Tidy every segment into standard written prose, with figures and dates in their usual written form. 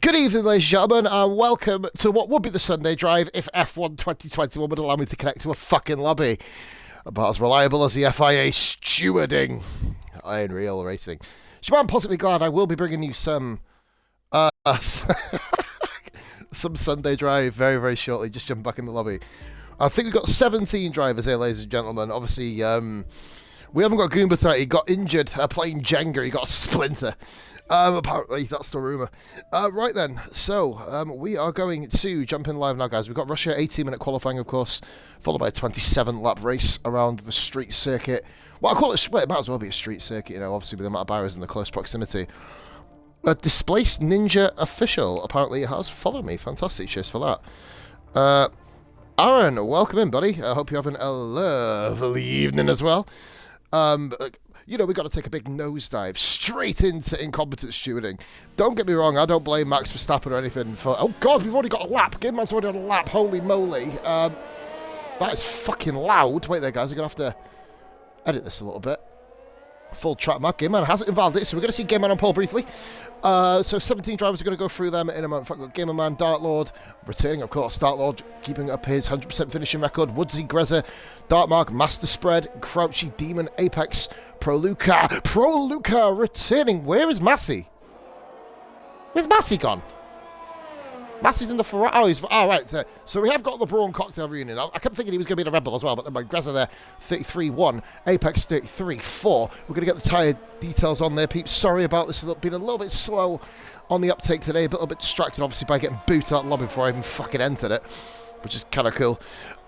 Good evening, ladies and gentlemen, and welcome to what would be the Sunday drive if F1 2021 would allow me to connect to a fucking lobby. About as reliable as the FIA stewarding in real racing. So I'm possibly glad I will be bringing you some Sunday drive very, very shortly. Just jump back in the lobby. I think we've got 17 drivers here, ladies and gentlemen. Obviously, we haven't got Goomba tonight. He got injured playing Jenga. He got a splinter. Apparently, that's the rumour. Right then, so we are going to jump in live now, guys. We've got Russia 18-minute qualifying, of course, followed by a 27-lap race around the street circuit. Well, I call it split. It might as well be a street circuit, you know, obviously with the amount of barriers in the close proximity. A displaced ninja official apparently has followed me. Fantastic, cheers for that. Aaron, welcome in, buddy. I hope you're having a lovely evening as well. You know, we've got to take a big nosedive straight into incompetent stewarding. Don't get me wrong, I don't blame Max Verstappen or anything for... Oh, God, we've already got a lap. Game man's already on a lap. Holy moly. That is fucking loud. Wait there, guys. We're going to have to edit this a little bit. Full track map. Game man hasn't involved it, so we're going to see Game man on pole briefly. So 17 drivers are going to go through them in a moment. In fact, we've got Gamer Man, Dart Lord, returning, of course. Dart Lord keeping up his 100% finishing record. Woodsy, Grezza, Dartmark, Master Spread, Crouchy, Demon, Apex, Pro Luca, returning. Where is Massey? Where's Massey gone? Massey's in the Ferrari. Oh, he's... Oh, right. So we have got the Brawn Cocktail reunion. I kept thinking he was going to be in a Red Bull as well, but then my Grezza there, 33-1. Apex 33-4. We're going to get the tyre details on there, peeps. Sorry about this. Being a little bit slow on the uptake today. A little bit distracted, obviously, by getting booted out of the lobby before I even fucking entered it, which is kind of cool.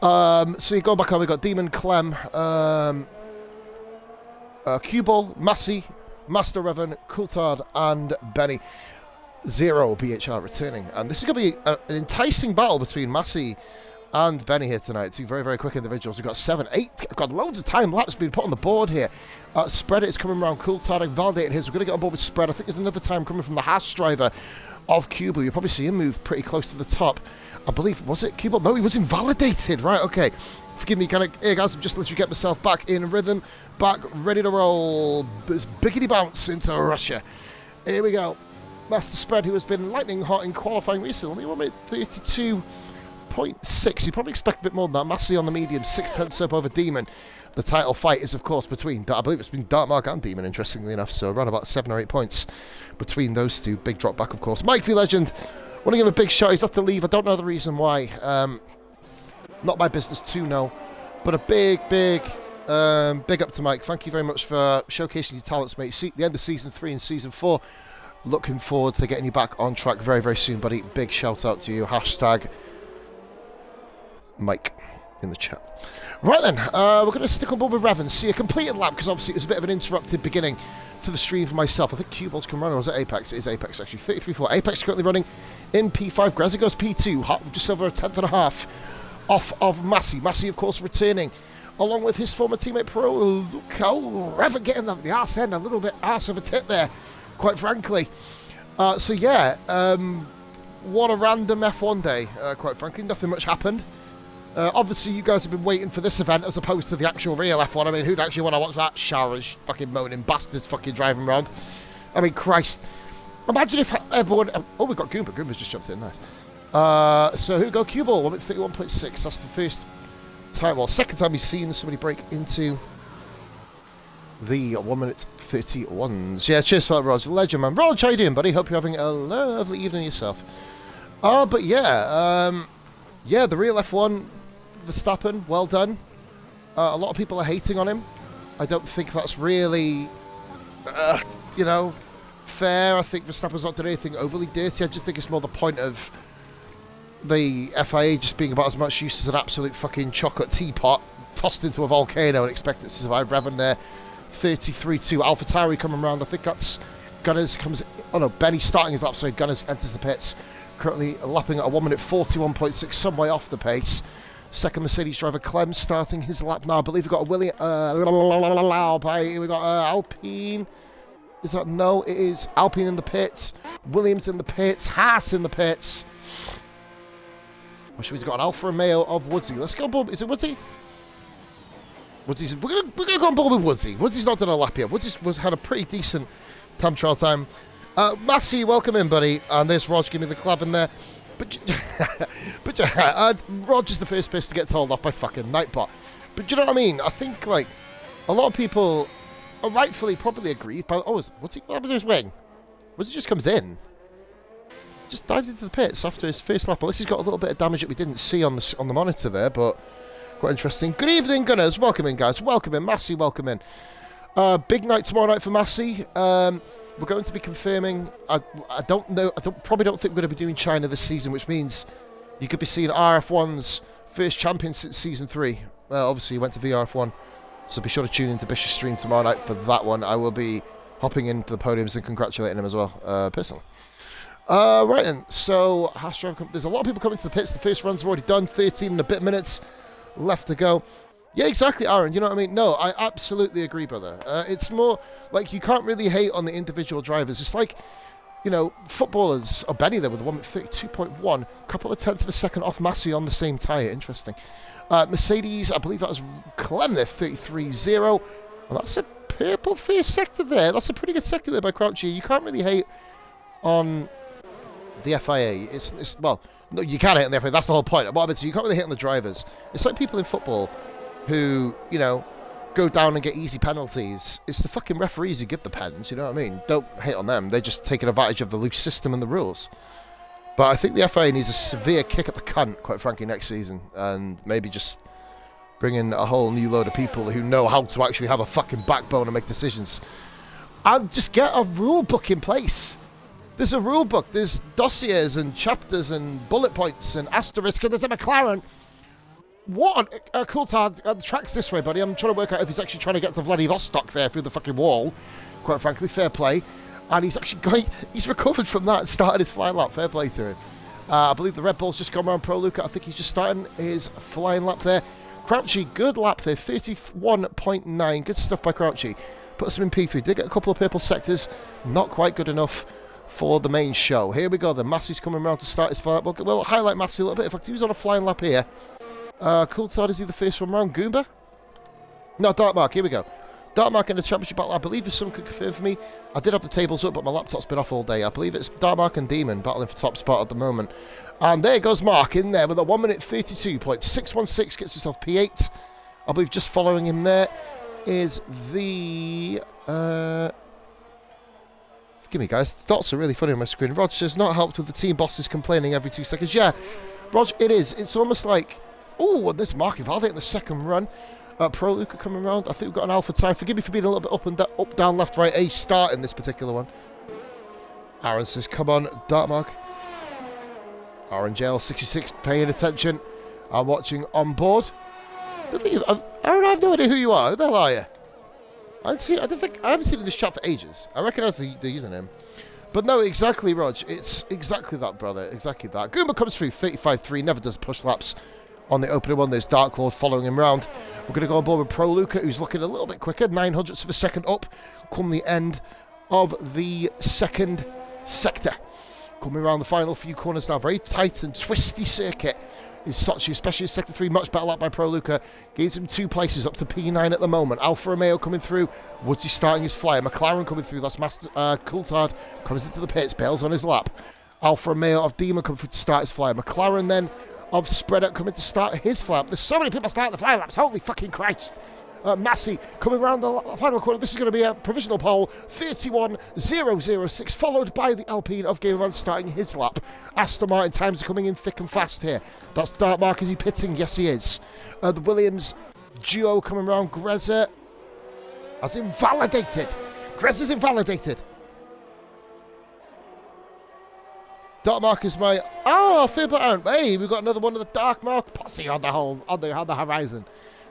So you go back on. We've got Demon, Clem, Q-Ball, Massey, Master Revan, Coulthard, and Benny. Zero BHR returning, and this is going to be an enticing battle between Massey and Benny here tonight. Two very, very quick individuals. We've got 7, 8, got loads of time laps being put on the board here. Spread is coming around. Coulthard validating his. We're going to get on board with Spread. I think there's another time coming from the Haas driver of Cubal. You'll probably see him move pretty close to the top. I believe, was it Cubal? No, he was invalidated. Right, okay. Forgive me, hey guys, I'm just letting you get myself back in rhythm, back ready to roll. This biggity bounce into Russia. Here we go. Master Spread, who has been lightning hot in qualifying recently, 1:32.6. You probably expect a bit more than that. Massey on the medium, 6/10 up over Demon. The title fight is, of course, between, I believe it's been Dartmark and Demon, interestingly enough, so around about 7 or 8 points between those two. Big drop back, of course. Mike V Legend, want to give him a big shout. He's had to leave. I don't know the reason why. Not my business to know, but a big up to Mike. Thank you very much for showcasing your talents, mate. See, the end of Season 3 and Season 4. Looking forward to getting you back on track very, very soon, buddy. Big shout out to you. Hashtag Mike in the chat. Right then, we're going to stick on board with Revan. See a completed lap, because obviously it was a bit of an interrupted beginning to the stream for myself. I think Q-Ball's come running, or was it Apex? It is Apex, actually. 33-4. Apex currently running in P5. Grezza goes P2. Just over a 10th off of Massey. Massey, of course, returning along with his former teammate Pro Luca. Revan getting the arse end, a little bit arse of a tit there, quite frankly. So yeah, what a random F1 day, quite frankly. Nothing much happened. Obviously, you guys have been waiting for this event as opposed to the actual real F1. I mean, who'd actually want to watch that showers fucking moaning bastards fucking driving around? I mean, Christ. Imagine if everyone... Oh, we've got Goomba. Goomba's just jumped in, nice. So who go Q-Ball? 1:31.6. That's the first time, well, second time we've seen somebody break into the 1:31s. Yeah, cheers for that, Rog. Legend, man. Rog, how you doing, buddy? Hope you're having a lovely evening yourself. But yeah, yeah, the real F1, Verstappen, well done. A lot of people are hating on him. I don't think that's really, you know, fair. I think Verstappen's not done anything overly dirty. I just think it's more the point of the FIA just being about as much use as an absolute fucking chocolate teapot tossed into a volcano and expect it to survive. Revan there. 33-2. AlphaTauri coming around. I think that's Gunners comes... Oh no, Benny starting his lap. Sorry, Gunners enters the pits. Currently lapping at a 1:41.6, some way off the pace. Second Mercedes driver Clem starting his lap now. I believe we've got a William... we got Alpine. Is that... No, it is Alpine in the pits. Williams in the pits. Haas in the pits. He's got an Alfa Romeo of Woodsy. Let's go on board. Is it Woodsy? Woodsy's, we're gonna go on board with Woodsy. Woodsy's not done a lap yet. Woodsy had a pretty decent time trial time. Massey, welcome in, buddy. And there's Rog, give me the clap in there. But Rog is the first person to get told off by fucking Nightbot. But do you know what I mean? I think, like, a lot of people are rightfully probably aggrieved by, what happened to his wing? He just comes in? Just dived into the pits after his first lap. At least he's got a little bit of damage that we didn't see on the monitor there, but quite interesting. Good evening, Gunners. Welcome in, guys. Welcome in. Massey, welcome in. Big night tomorrow night for Massey. We're going to be confirming. I probably don't think we're going to be doing China this season, which means you could be seeing RF1's first champion since season 3. Obviously, he went to VRF1, so be sure to tune into Bish's stream tomorrow night for that one. I will be hopping into the podiums and congratulating him as well, personally. Right then, so there's a lot of people coming to the pits. The first runs are already done. 13 and a bit minutes left to go. Yeah, exactly, Aaron. You know what I mean? No, I absolutely agree, brother. It's more like you can't really hate on the individual drivers. It's like, you know, footballers. Oh, Benny there with the one at 32.1, a couple of tenths of a second off Massey on the same tyre. Interesting. Mercedes, I believe that was Clem there, 33.0. Well, that's a purple first sector there. That's a pretty good sector there by Crouchy. You can't really hate on the FIA. Well, no, you can hate on the FIA. That's the whole point. What I mean, so you can't really hate on the drivers. It's like people in football who, you know, go down and get easy penalties. It's the fucking referees who give the pens, you know what I mean? Don't hate on them. They're just taking advantage of the loose system and the rules. But I think the FIA needs a severe kick up the cunt, quite frankly, next season. And maybe just bring in a whole new load of people who know how to actually have a fucking backbone and make decisions. And just get a rule book in place. There's a rule book. There's dossiers and chapters and bullet points and asterisk. And there's a McLaren. What a cool time. The track's this way, buddy. I'm trying to work out if he's actually trying to get to Vladivostok there through the fucking wall. Quite frankly, fair play. And he's actually he's recovered from that and started his flying lap. Fair play to him. I believe the Red Bull's just gone around Pro Luca. I think he's just starting his flying lap there. Crouchy, good lap there. 31.9. Good stuff by Crouchy. Puts him in P3. Did get a couple of purple sectors. Not quite good enough for the main show. Here we go then. Massey's coming around to start his flying lap. We'll highlight Massey a little bit. In fact, he was on a flying lap here. Coulthard, is he the first one round? Goomba? No, Darkmark, here we go. Darkmark in the championship battle, I believe if someone could confirm for me. I did have the tables up, but my laptop's been off all day. I believe it's Darkmark and Demon battling for top spot at the moment. And there goes Mark in there with a 1 minute 32.616, gets himself P8. I believe just following him there is the... Forgive me, guys. The dots are really funny on my screen. Rog says, not helped with the team bosses complaining every 2 seconds. Yeah, Rog, it is. It's almost like... Oh, and there's Mark Ivaldi in the second run. Pro Luca coming around. I think we've got an alpha time. Forgive me for being a little bit up, down, left, right. A start in this particular one. Aaron says, come on, Darkmark. Aaron Jail, 66, paying attention. I'm watching on board. Aaron, I have no idea who you are. Who the hell are you? I haven't seen in this chat for ages. I recognise the username. But no, exactly, Rog. It's exactly that, brother. Exactly that. Goomba comes through, 35.3, never does push laps. On the opening one, there's Dark Lord following him round. We're going to go on board with Pro Luca, who's looking a little bit quicker. 900ths of a second up. Come the end of the second sector. Coming around the final few corners now. Very tight and twisty circuit is Sochi, especially in Sector 3. Much better lap by Pro Luca. Gives him 2 places up to P9 at the moment. Alfa Romeo coming through. Woodsy starting his flyer. McLaren coming through. That's Coulthard comes into the pits. Bails on his lap. Alfa Romeo of Demon coming through to start his flyer. McLaren then of Spread Out coming to start his fly lap. There's so many people starting the fly laps. Holy fucking Christ. Massey coming around the final corner. This is going to be a provisional pole. 31.006, followed by the Alpine of Gamerman starting his lap. Aston Martin times are coming in thick and fast here. That's Darkmark. Is he pitting? Yes, he is. The Williams duo coming around. Greza has invalidated. Greza's invalidated. Darkmark is my... Oh, fair play, Aaron. Hey, we've got another one of the Darkmark posse on the horizon.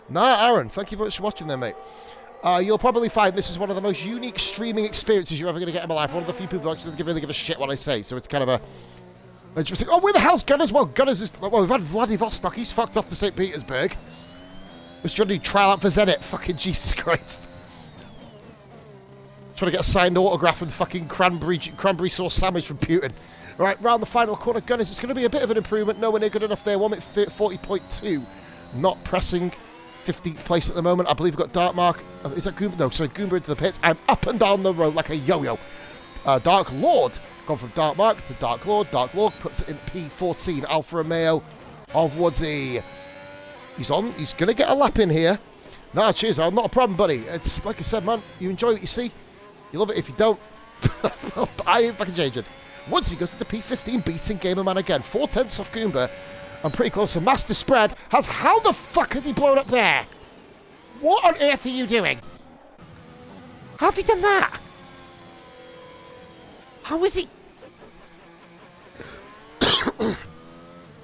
Nah, Aaron, thank you very much for watching there, mate. You'll probably find this is one of the most unique streaming experiences you're ever going to get in my life. One of the few people who actually really give a shit what I say, so it's kind of a... Interesting. Oh, where the hell's Gunners? Well, Gunners is... Well, we've had Vladivostok. He's fucked off to St. Petersburg. Was trying to trial out for Zenit. Fucking Jesus Christ. Trying to get a signed autograph and fucking cranberry sauce sandwich from Putin. Right, round the final corner, Gunners. It's going to be a bit of an improvement. Nowhere near good enough there. 1 minute 40.2. Not pressing 15th place at the moment. I believe we've got Darkmark. Is that Goomba? No, sorry, Goomba into the pits. I'm up and down the road like a yo-yo. Dark Lord. Gone from Dark Mark to Dark Lord. Dark Lord puts it in P14. Alfa Romeo of Woodsy. He's on. He's going to get a lap in here. Nah, cheers, Al. Not a problem, buddy. It's like I said, man. You enjoy what you see. You love it. If you don't, I ain't fucking changing. Woodsy goes into P15, beating Gamerman again. 4/10 off Goomba. I'm pretty close to Master Spread. How the fuck has he blown up there? What on earth are you doing? How have you done that? How is he?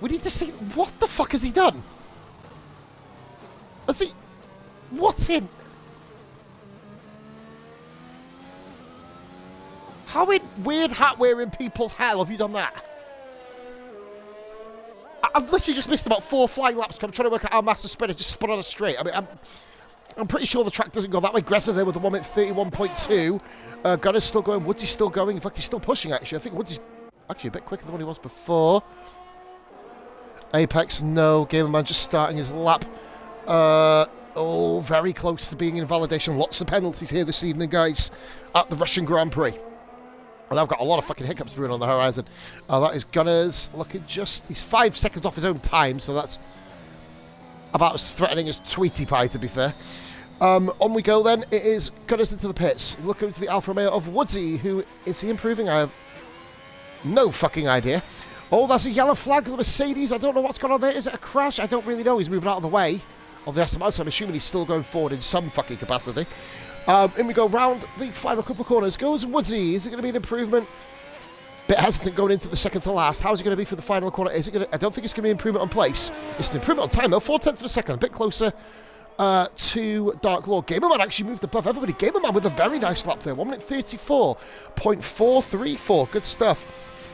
We need to see. What the fuck has he done? Has he? What's in? How in weird hat wearing people's hell have you done that? I've literally just missed about 4 flying laps. I'm trying to work out how Master Spread has just spun on a straight. I mean, I'm pretty sure the track doesn't go that way. Grezza there with the 1 minute 31.2. Gunner's still going. Woodsy's still going. In fact, he's still pushing, actually. I think Woodsy's actually a bit quicker than what he was before. Apex, no. Gamerman just starting his lap. Oh, very close to being in validation. Lots of penalties here this evening, guys, at the Russian Grand Prix. And I've got a lot of fucking hiccups brewing on the horizon. That is Gunners looking just... He's 5 seconds off his own time, so that's about as threatening as Tweety Pie, to be fair. On we go, then. It is Gunners into the pits. Looking to the Alfa Romeo of Woodsy. Who is he improving? I have no fucking idea. Oh, that's a yellow flag for the Mercedes. I don't know what's going on there. Is it a crash? I don't really know. He's moving out of the way of the Aston Martin, so I'm assuming he's still going forward in some fucking capacity. In we go round the final couple of corners. Goes Woodsy. Is it going to be an improvement? Bit hesitant going into the second to last. How's it going to be for the final corner? Is it going to, I don't think it's going to be an improvement on place. It's an improvement on time, though. 4/10 of a second. A bit closer to Dark Lord. Gamerman actually moved above everybody. Gamerman with a very nice lap there. 1 minute 34.434. Good stuff.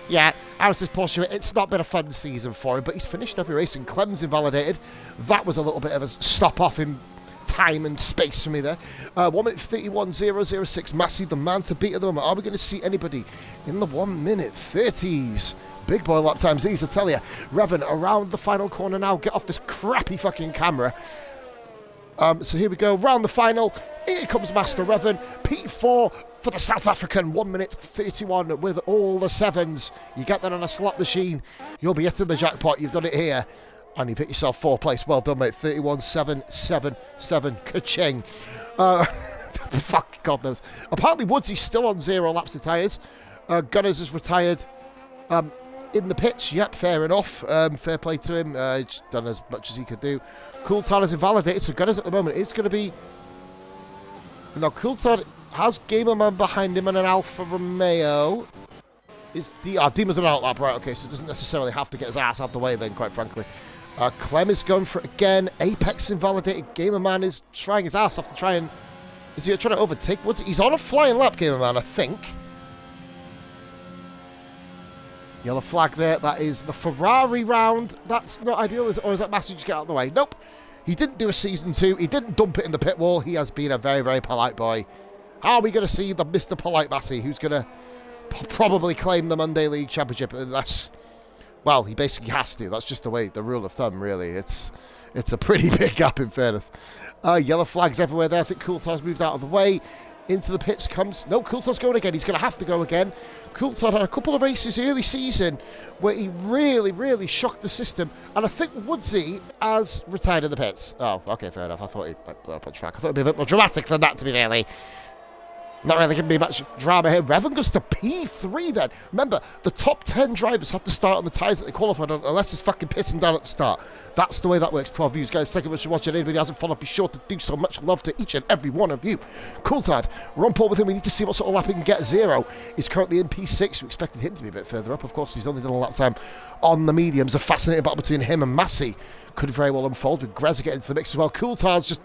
Yeah, how's this Porsche? It's not been a fun season for him, but he's finished every race, and Clem's invalidated. That was a little bit of a stop-off in time and space for me there. 1 minute 31.006. Massey, the man to beat at the moment. Are we going to see anybody in the 1 minute 30s? Big boy lap times, these, I tell you. Revan around the final corner now. Get off this crappy fucking camera. So here we go, round the final. Here comes Master Revan. P4 for the South African. 1 minute 31 with all the 7s. You get that on a slot machine, you'll be hitting the jackpot. You've done it here. And you've hit yourself 4th place. Well done, mate. 31.777. Ka-ching. Fuck, God knows. Apparently, Woodsy's still on 0 laps of tyres. Gunners has retired in the pits. Yep, fair enough. Fair play to him. He's done as much as he could do. Coulthard is invalidated, so Gunners at the moment is going to be... Now, Coulthard has Gamerman behind him and an Alfa Romeo. Demon's an outlap, right? Okay, so it doesn't necessarily have to get his ass out of the way then, quite frankly. Clem is going for it again. Apex invalidated. Gamerman is trying his ass off to try and... Is he trying to overtake Woodsy? He's on a flying lap, Gamerman, I think. Yellow flag there. That is the Ferrari round. That's not ideal, is it? Or is that Massey just get out of the way? Nope. He didn't do a season 2. He didn't dump it in the pit wall. He has been a very, very polite boy. How are we going to see the Mr. Polite Massey, who's going to probably claim the Monday League Championship unless... Well, he basically has to. That's just the rule of thumb, really. It's a pretty big gap, in fairness. Yellow flags everywhere there. I think Coulthard's moved out of the way. Into the pits comes... No, Coulthard's going again. He's going to have to go again. Coulthard had a couple of races early season where he really, really shocked the system. And I think Woodsy has retired in the pits. Oh, okay, fair enough. I thought he'd blow up on track. I thought it'd be a bit more dramatic than that, to be really. Not really going to be much drama here. Revan goes to P3 then. Remember, the top 10 drivers have to start on the tyres that they qualified on unless it's fucking pissing down at the start. That's the way that works. 12 views, guys. Thank you very much for watching. Anybody who hasn't followed, be sure to do so. Much love to each and every one of you. Coulthard, we're on board with him. We need to see what sort of lap he can get. 0 is currently in P6. We expected him to be a bit further up. Of course, he's only done a lap time on the mediums. A fascinating battle between him and Massey could very well unfold with Grezza getting into the mix as well. Coulthard's just...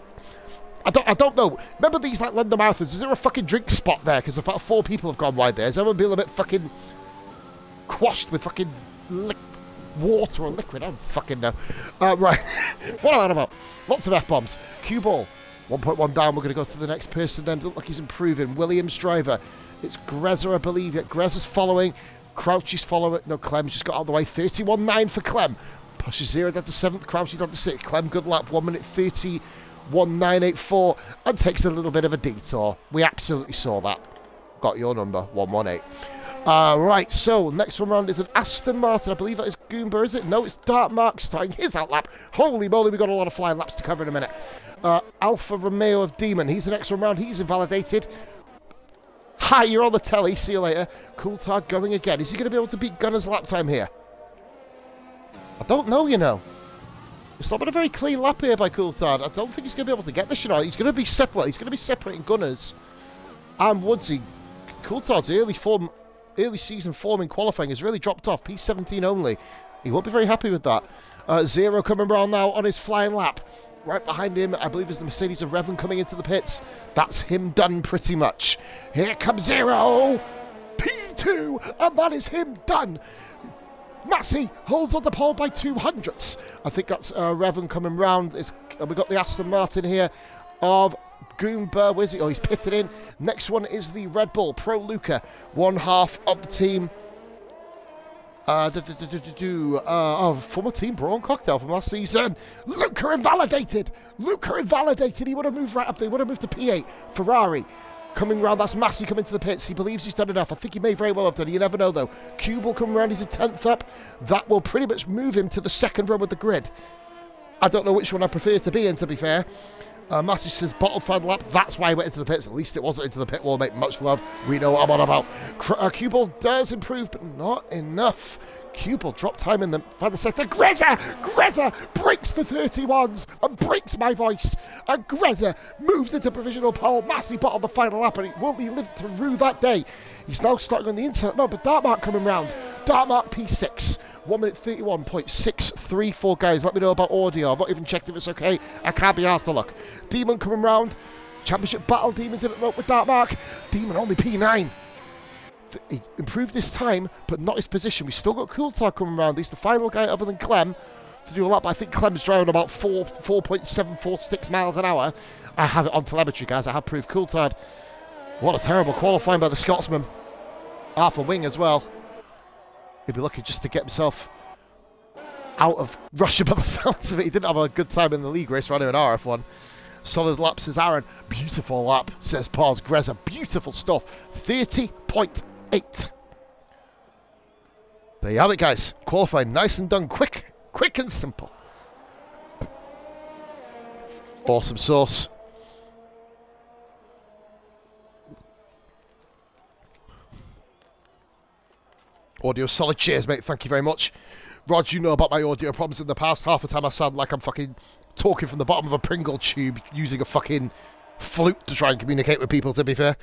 I don't know. Remember these like London Marathons? Is there a fucking drink spot there? Because about 4 people have gone wide there. Has everyone been a bit fucking quashed with fucking water or liquid? I don't fucking know. Right. What am I on about? Lots of F-bombs. Cue ball. 1.1 down. We're going to go to the next person then. Look like he's improving. Williams driver. It's Grezza, I believe. Yeah, Grezza's following. Crouchy's following. No, Clem's just got out of the way. 31.9 for Clem. Pushes 0 down to 7th. Crouchy down to 6th. Clem, good lap. 1 minute 30. 1984 and takes a little bit of a detour. We absolutely saw that. got your number, 118. Right, so next one round is an Aston Martin. I believe that is Goomba, is it? No, it's Dark Mark starting his out lap. Holy moly, we've got a lot of flying laps to cover in a minute. Alfa Romeo of Demon, he's the next one round. He's invalidated. Hi, you're on the telly. See you later. Coulthard going again. Is he going to be able to beat Gunner's lap time here? I don't know, you know. It's not been a very clean lap here by Coulthard. I don't think he's going to be able to get this, you know. He's going to be separate. He's going to be separating Gunners and Woodsy. Coulthard's early season form in qualifying has really dropped off. P17 only. He won't be very happy with that. Zero coming around now on his flying lap. Right behind him, I believe, is the Mercedes of Revan coming into the pits. That's him done pretty much. Here comes Zero. P2, and that is him done. Massey holds on the pole by 200ths. I think that's Revan coming round. We've got the Aston Martin here of Goomba. Where's he? Oh, he's pitted in. Next one is the Red Bull Pro Luca, one half of the team. Former team Brawn Cocktail from last season. Luca invalidated. He would have moved right up there. He would have moved to P8. Ferrari coming round. That's Massey coming to the pits. He believes he's done enough. I think he may very well have done. You never know, though. Kubel coming around. He's a 10th up. That will pretty much move him to the second row of the grid. I don't know which one I prefer to be in, to be fair. Massey says bottled final lap. That's why he went into the pits. At least it wasn't into the pit wall, mate. Much love. We know what I'm on about. Kubel does improve, but not enough. Kubel dropped time in the final sector. Grezza breaks the 31s and breaks my voice. And Grezza moves into provisional pole. Massey bottled the final lap, and will he live to rue that day? He's now starting on the inside. No, but Dartmark coming round. Dartmark P6. 1 minute 31.634, guys. Let me know about audio. I've not even checked if it's okay. I can't be asked to look. Demon coming round. Championship battle. Demon's in it with Dartmark. Demon only P9. He improved this time, but not his position. We still got Coulthard coming round. He's the final guy other than Clem to do a lap. I think Clem's driving about 4.746 miles an hour. I have it on telemetry, guys. I have proved Coulthard. What a terrible qualifying by the Scotsman. Half a wing as well. He'd be lucky just to get himself out of Russia by the sounds of it. He didn't have a good time in the league race running an RF1. Solid lap, says Aaron. Beautiful lap, says Pars Grezza. Beautiful stuff. 30.8. There you have it, guys. Qualifying nice and done. Quick and simple. Awesome sauce. Audio solid. Cheers, mate. Thank you very much. Rod, you know about my audio problems in the past. Half the time I sound like I'm fucking talking from the bottom of a Pringle tube using a fucking flute to try and communicate with people, to be fair.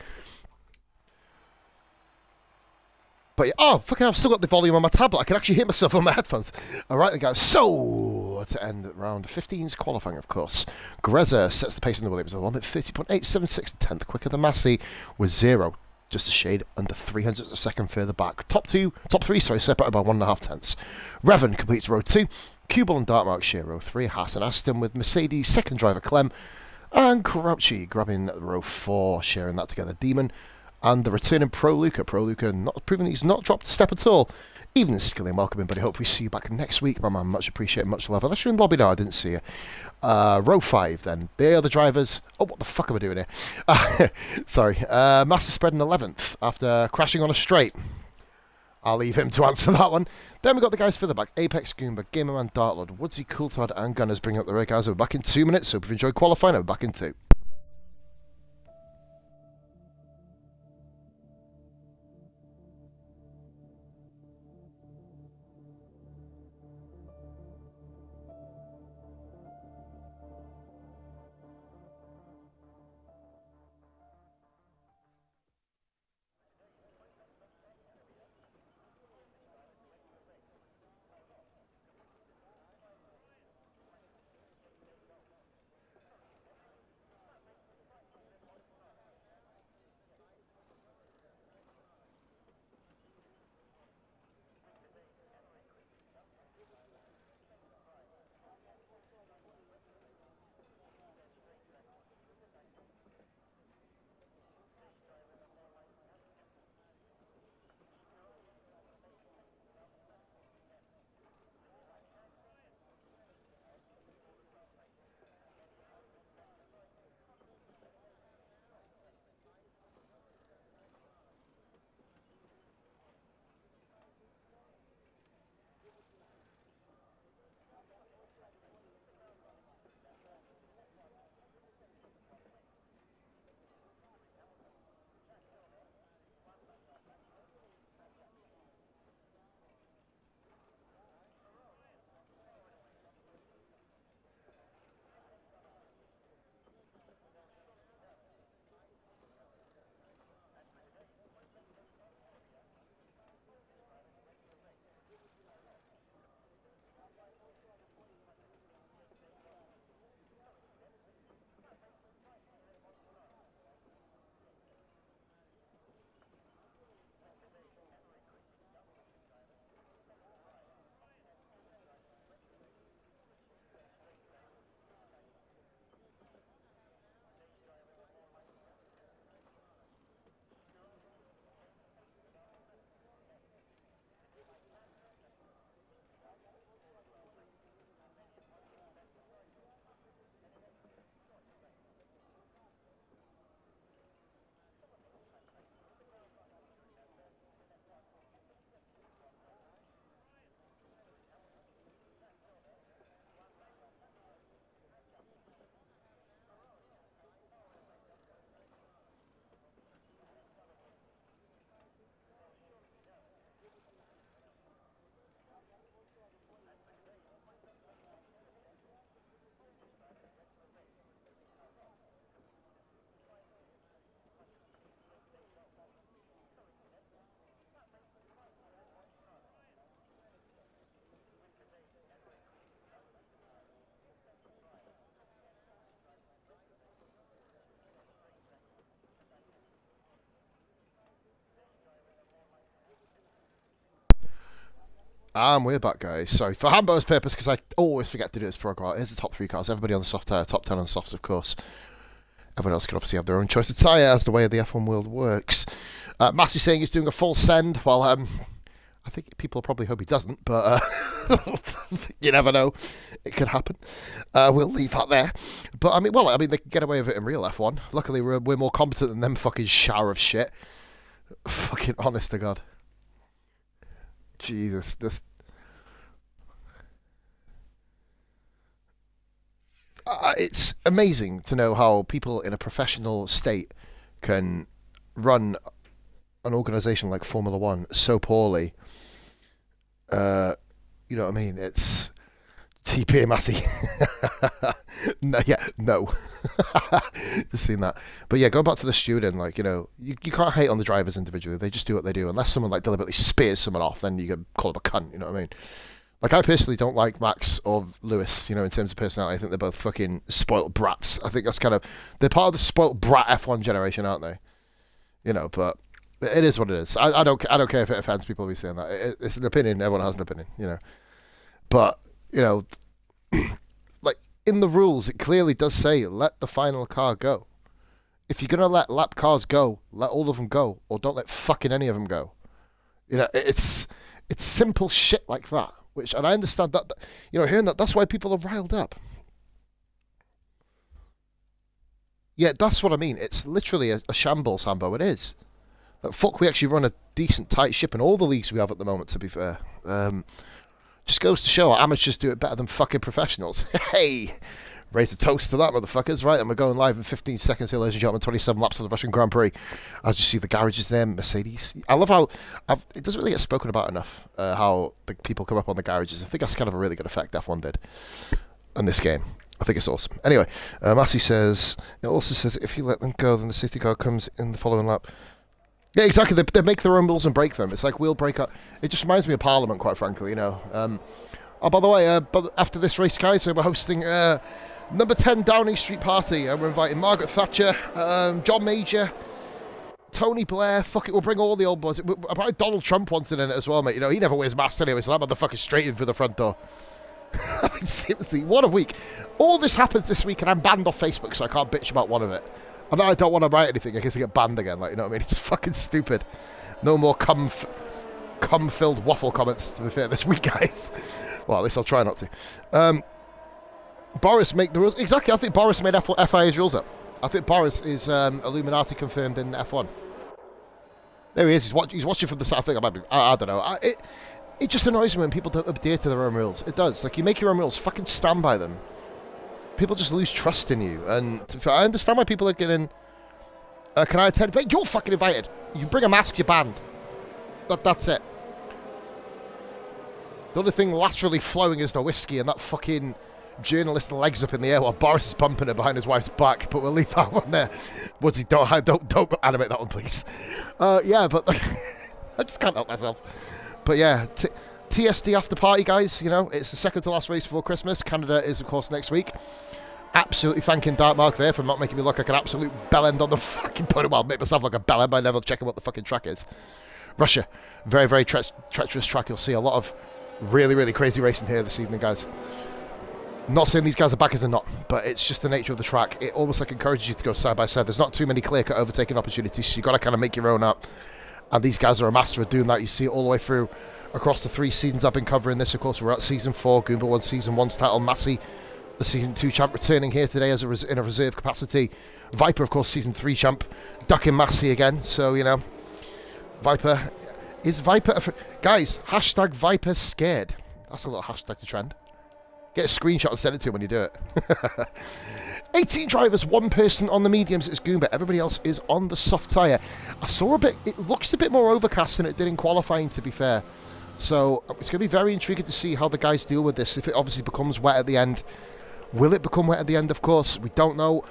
But yeah, oh, fucking I've still got the volume on my tablet. I can actually hear myself on my headphones. All right, then, guys. So, to end round 15's qualifying, of course, Grezza sets the pace in the Williams at 1:30.876, 10th quicker than Massey, with 0. Just a shade under 300ths of a second further back. Top three, separated by 1.5 tenths. Revan completes row 2. Kubel and Dartmark share row 3. Haas and Aston with Mercedes, second driver Clem, and Crouchy grabbing row 4, sharing that together. Demon and the returning Pro Luca. Pro Luca not proving that he's not dropped a step at all. Even Skilly and welcoming, buddy. Hope we see you back next week, my man. Much appreciated, much love. Unless you're in lobby now, I didn't see you. Row 5, then. They are the drivers. Oh, what the fuck am I doing here? Sorry. Master spreading 11th after crashing on a straight. I'll leave him to answer that one. Then we've got the guys further back. Apex, Goomba, Gamerman, Dartlord, Woodsy, Coulthard, and Gunners bringing up the rear, guys. We're back in 2 minutes, so if you've enjoyed qualifying, we're back in 2. And we're back, guys. Sorry, for Hambo's purpose, because I always forget to do this program. Here's the top 3 cars. Everybody on the soft tyre, top 10 on the softs, of course. Everyone else can obviously have their own choice of tyre, as the way of the F1 world works. Massey saying he's doing a full send. Well, I think people probably hope he doesn't, but you never know. It could happen. We'll leave that there. But, they can get away with it in real F1. Luckily, we're more competent than them fucking shower of shit. Fucking honest to God. Jesus, this... it's amazing to know how people in a professional state can run an organisation like Formula One so poorly. You know what I mean? It's TP Massey. No. Just seen that. But yeah, going back to the stewarding, like, you know, you can't hate on the drivers individually. They just do what they do. Unless someone like deliberately spears someone off, then you can call them a cunt, you know what I mean? Like, I personally don't like Max or Lewis, you know, in terms of personality. I think they're both fucking spoiled brats. I think that's kind of... They're part of the spoiled brat F1 generation, aren't they? You know, but it is what it is. I don't care if it offends people who saying that. It's an opinion. Everyone has an opinion, you know. But, you know, like, in the rules, it clearly does say, let the final car go. If you're going to let lap cars go, let all of them go. Or don't let fucking any of them go. You know, it's simple shit like that. And I understand that, you know, hearing that, that's why people are riled up. Yeah, that's what I mean. It's literally a shambles, Hambo. It is. Like, fuck, we actually run a decent, tight ship in all the leagues we have at the moment, to be fair. Just goes to show amateurs do it better than fucking professionals. Hey! Raise a toast to that, motherfuckers. Right, and we're going live in 15 seconds here, ladies and gentlemen. 27 laps of the Russian Grand Prix. As you see the garages there, Mercedes. I love how... it doesn't really get spoken about enough, how the people come up on the garages. I think that's kind of a really good effect F1 did in this game. I think it's awesome. Anyway, Massey says... It also says, if you let them go, then the safety car comes in the following lap. Yeah, exactly. They make their own rules and break them. It's like wheel break up. It just reminds me of Parliament, quite frankly, you know. Oh, by the way, after this race, guys, we're hosting... Number 10 Downing Street party, and we're inviting Margaret Thatcher, John Major, Tony Blair. Fuck it, we'll bring all the old boys. Apparently Donald Trump wants it in it as well, mate. You know, he never wears masks anyway, so that motherfucker's straight in through the front door. I mean, seriously, what a week. All this happens this week, and I'm banned off Facebook, so I can't bitch about one of it. And I don't want to write anything in case I get banned again, like, you know what I mean? It's fucking stupid. No more cum-filled waffle comments, to be fair, this week, guys. Well, at least I'll try not to. Boris make the rules. Exactly, I think Boris made FIA's rules up. I think Boris is Illuminati confirmed in F1. There he is. He's watching from the side. I don't know. It just annoys me when people don't adhere to their own rules. It does. Like, you make your own rules, fucking stand by them. People just lose trust in you. And I understand why people are getting... can I attend? But you're fucking invited. You bring a mask, you're banned. That's it. The only thing laterally flowing is the whiskey, and that fucking... journalist legs up in the air while Boris is pumping it behind his wife's back, but we'll leave that one there. Woodsy, don't animate that one, please. Yeah, but I just can't help myself. But yeah, TSD after party, guys. You know, it's the second to last race before Christmas. Canada is, of course, next week. Absolutely thanking Dark Mark there for not making me look like an absolute bellend on the fucking podium. I'll make myself look like a bellend by never checking what the fucking track is. Russia, very, very treacherous track. You'll see a lot of really, really crazy racing here this evening, guys. Not saying these guys are backers, they're not, but it's just the nature of the track. It almost like encourages you to go side by side. There's not too many clear-cut overtaking opportunities, so you've got to kind of make your own up. And these guys are a master of doing that. You see it all the way through across the 3 seasons I've been covering this. Of course, we're at Season 4. Goomba won Season 1's title. Massey, the Season 2 champ, returning here today as in a reserve capacity. Viper, of course, Season 3 champ, ducking Massey again. So, you know, Viper... Is Viper... Guys, hashtag Viper scared. That's a little hashtag to trend. Get a screenshot and send it to him when you do it. 18 drivers, 1 person on the mediums is Goomba. Everybody else is on the soft tyre. I saw a bit... It looks a bit more overcast than it did in qualifying, to be fair. So it's going to be very intriguing to see how the guys deal with this. If it obviously becomes wet at the end. Will it become wet at the end? Of course, we don't know.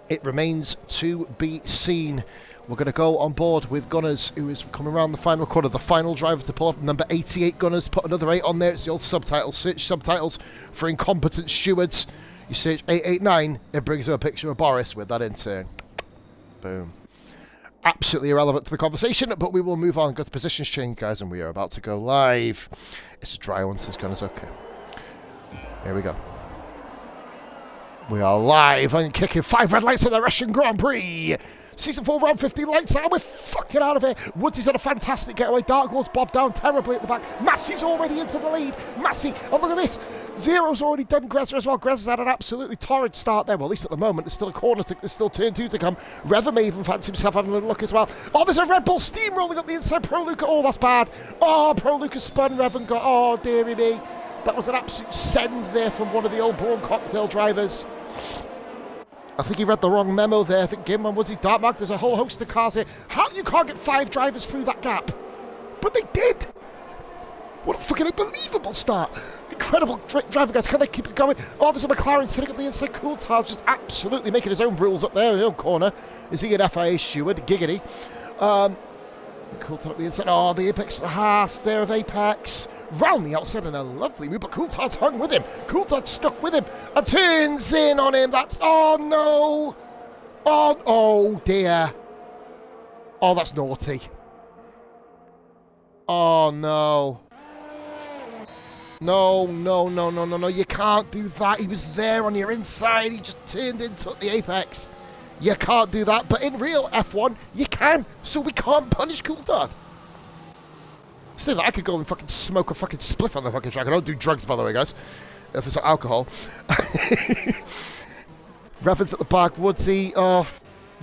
It remains to be seen. We're going to go on board with Gunners, who is coming around the final corner. The final driver to pull up, number 88 Gunners. Put another 8 on there. It's the old subtitle. Search subtitles for incompetent stewards. You search 889, it brings up a picture of Boris with that intern. Boom. absolutely irrelevant to the conversation, but we will move on and go to positions change, guys, and we are about to go live. It's a dry one, says Gunners. Okay. Here we go. We are live and kicking 5 red lights on the Russian Grand Prix. Season 4, round 15, lights out. We're fucking out of here. Woodsy's had a fantastic getaway. Dark Lord's bobbed down terribly at the back. Massey's already into the lead. Massey, oh, look at this. Zero's already done Grezza as well. Grezza's had an absolutely torrid start there. Well, at least at the moment, there's still a corner, there's still turn 2 to come. Revan may even fancy himself having a little look as well. Oh, there's a Red Bull steam rolling up the inside. Pro Luca, oh, that's bad. Oh, Pro Luca spun. Revan got, oh, dearie me. That was an absolute send there from one of the old Brawn Cocktail drivers. I think he read the wrong memo there. I think Gimman was he Dartmark. There's a whole host of cars here. How you can't get 5 drivers through that gap? But they did. What a fucking unbelievable start. Incredible driving, guys. Can they keep it going? Oh, there's a McLaren sitting up the inside. Coulthard's just absolutely making his own rules up there in his own corner. Is he an FIA steward? Giggity. Coulthard up the inside. Oh, the Apex, the Haas there of Apex. Round the outside in a lovely move, but Coulthard's hung with him. Coulthard's stuck with him and turns in on him. That's, oh no. Oh dear. Oh, that's naughty. Oh no. No. You can't do that. He was there on your inside. He just turned in, took the Apex. You can't do that. But in real F1, you can. So we can't punish Coulthard. Still, I could go and fucking smoke a fucking spliff on the fucking track. I don't do drugs, by the way, guys. If it's alcohol. Revan's at the back. Woodsy. Oh,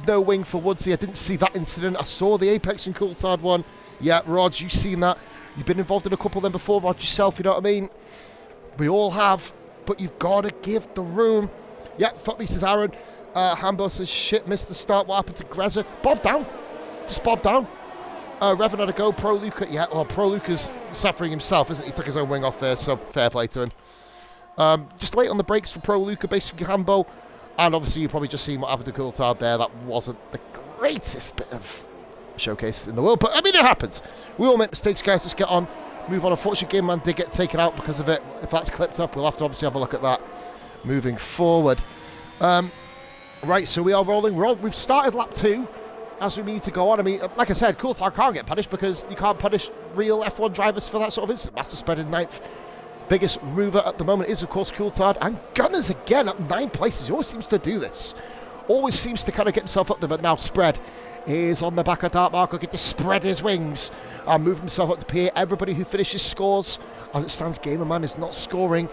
no wing for Woodsy. I didn't see that incident. I saw the Apex and Coulthard one. Yeah, Rog, you've seen that. You've been involved in a couple of them before, Rog, yourself, you know what I mean? We all have, but you've got to give the room. Yeah, fuck me, says Aaron. Hambo says, shit, missed the start. What happened to Grezza? Bob down. Just bob down. Revan had a go. Pro Luca, yeah, well, Pro Luca's suffering himself, isn't he? He took his own wing off there, so fair play to him. Just late on the brakes for Pro Luca, basically Hambo. And obviously, you've probably just seen what happened to Coulthard there. That wasn't the greatest bit of showcase in the world, but I mean, it happens. We all make mistakes, guys. Let's get on, move on. Unfortunately, Game Man did get taken out because of it. If that's clipped up, we'll have to obviously have a look at that moving forward. Right, so we are rolling. We've started lap 2 as we need to go on. I mean, like I said, Coulthard can't get punished because you can't punish real F1 drivers for that sort of incident. Master Spread in 9th. Biggest mover at the moment is, of course, Coulthard. And Gunners again up 9 places. He always seems to do this. Always seems to kind of get himself up there, but now Spread is on the back of Dartmark, looking to spread his wings and move himself up to P8. Everybody who finishes scores. As it stands, Gamerman is not scoring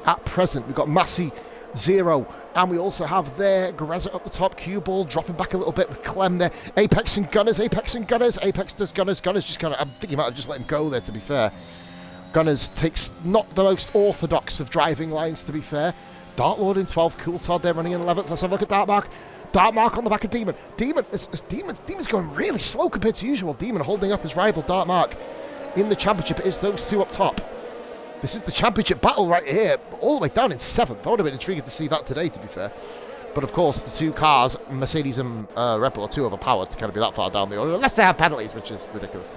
at present. We've got Massey, 0, and we also have there Grezza up the top, Cue Ball dropping back a little bit with Clem there. Apex and Gunners. Apex does Gunners. Gunners just kind of, I think you might have just let him go there, to be fair. Gunners takes not the most orthodox of driving lines, to be fair. Dark Lord in 12th, Coulthard there running in 11th. Let's have a look at Dartmark. Dartmark on the back of Demon. Demon's going really slow compared to usual. Demon holding up his rival Dartmark in the championship. It is those two up top. This is the championship battle right here, all the way down in 7th. I would have been intrigued to see that today, to be fair. But of course, the two cars, Mercedes and Red Bull, are too overpowered to kind of be that far down the order, unless they have penalties, which is ridiculous.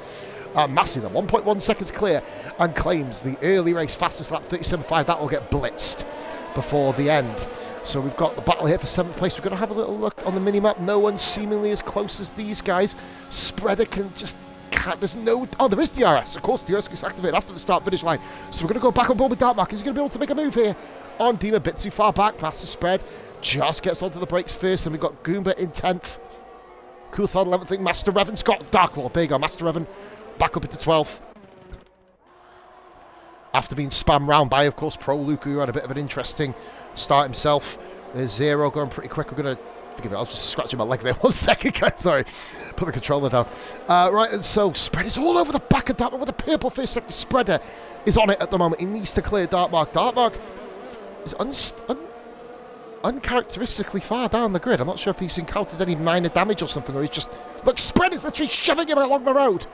Massey then, 1.1 seconds clear, and claims the early race fastest lap, 37.5. That will get blitzed before the end. So we've got the battle here for 7th place. We're going to have a little look on the mini-map. No one's seemingly as close as these guys. Spreader can just... There's no... Oh, there is DRS. Of course, DRS gets activated after the start-finish line. So we're going to go back on board with Dartmark. Is he going to be able to make a move here on Demon? A bit too far back. Past the Spread. Just gets onto the brakes first. And we've got Goomba in 10th. Coulthard 11th. I think Master Revan's got Dark Lord. There you go. Master Revan back up into 12th. After being spammed round by, of course, Pro Luca, who had a bit of an interesting start himself. There's 0 going pretty quick. We're going to... Forgive me, I was just scratching my leg there 1 second, guys. Sorry. Put the controller down. Right, and so Spread is all over the back of Dartmark with a purple first sector. Spreader is on it at the moment. He needs to clear Dartmark. Dartmark is uncharacteristically far down the grid. I'm not sure if he's encountered any minor damage or something, or he's just... Look, Spread is literally shoving him along the road.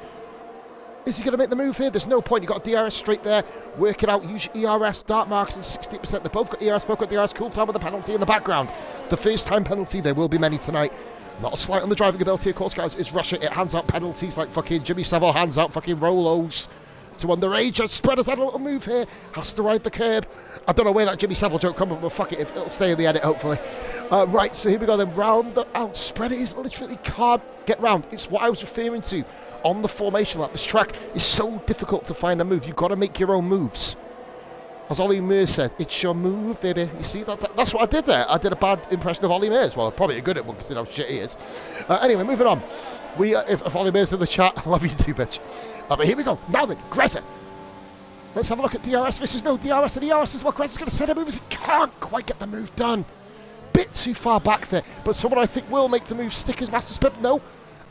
Is he going to make the move here? There's no point. You've got DRS straight there. Work it out. Use ERS. Dartmark's in 60%. They both got ERS. Both got DRS. Coulthard with a penalty in the background. The first time penalty. There will be many tonight. Not a slight on the driving ability, of course, guys. Is Russia. It hands out penalties like fucking Jimmy Savile hands out fucking Rolos to underage. Spread has had a little move here. Has to ride the curb. I don't know where that Jimmy Savile joke come from, but fuck it. It'll stay in the edit, hopefully. Right, so here we go then. Round the out. Spreader is literally can't get round. It's what I was referring to on the formation lap. This track is so difficult to find a move. You've got to make your own moves. As Ollie Moore said, it's your move, baby. You see, that's what I did there. I did a bad impression of Ollie Mears. Well, probably a good at one because how shit he is. Anyway, moving on. If Ollie Mears in the chat, I love you too, bitch. But here we go. Now then, Grezza. Let's have a look at DRS versus no DRS. And DRS is what Grezza's going to send a move as he can't quite get the move done. Bit too far back there. But someone I think will make the move stick is Master Sped. No.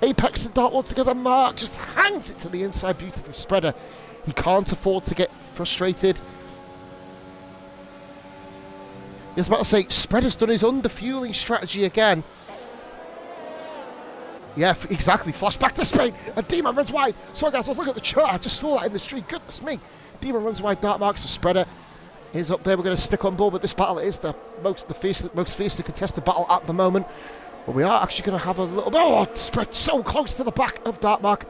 Apex and Dark Lord together. Mark just hangs it to the inside. Beautiful Spreader. He can't afford to get frustrated. I was about to say, Spreader's done his underfueling strategy again. Yeah, exactly. Flash back to Spain. And Demon runs wide. Sorry, guys, let's look at the chart. I just saw that in the street. Goodness me. Demon runs wide. Dark Marks. The Spreader is up there. We're going to stick on board with this battle. It is the most fiercely contested battle at the moment. But we are actually going to have a little bit. Oh, Spread so close to the back of Dark Mark.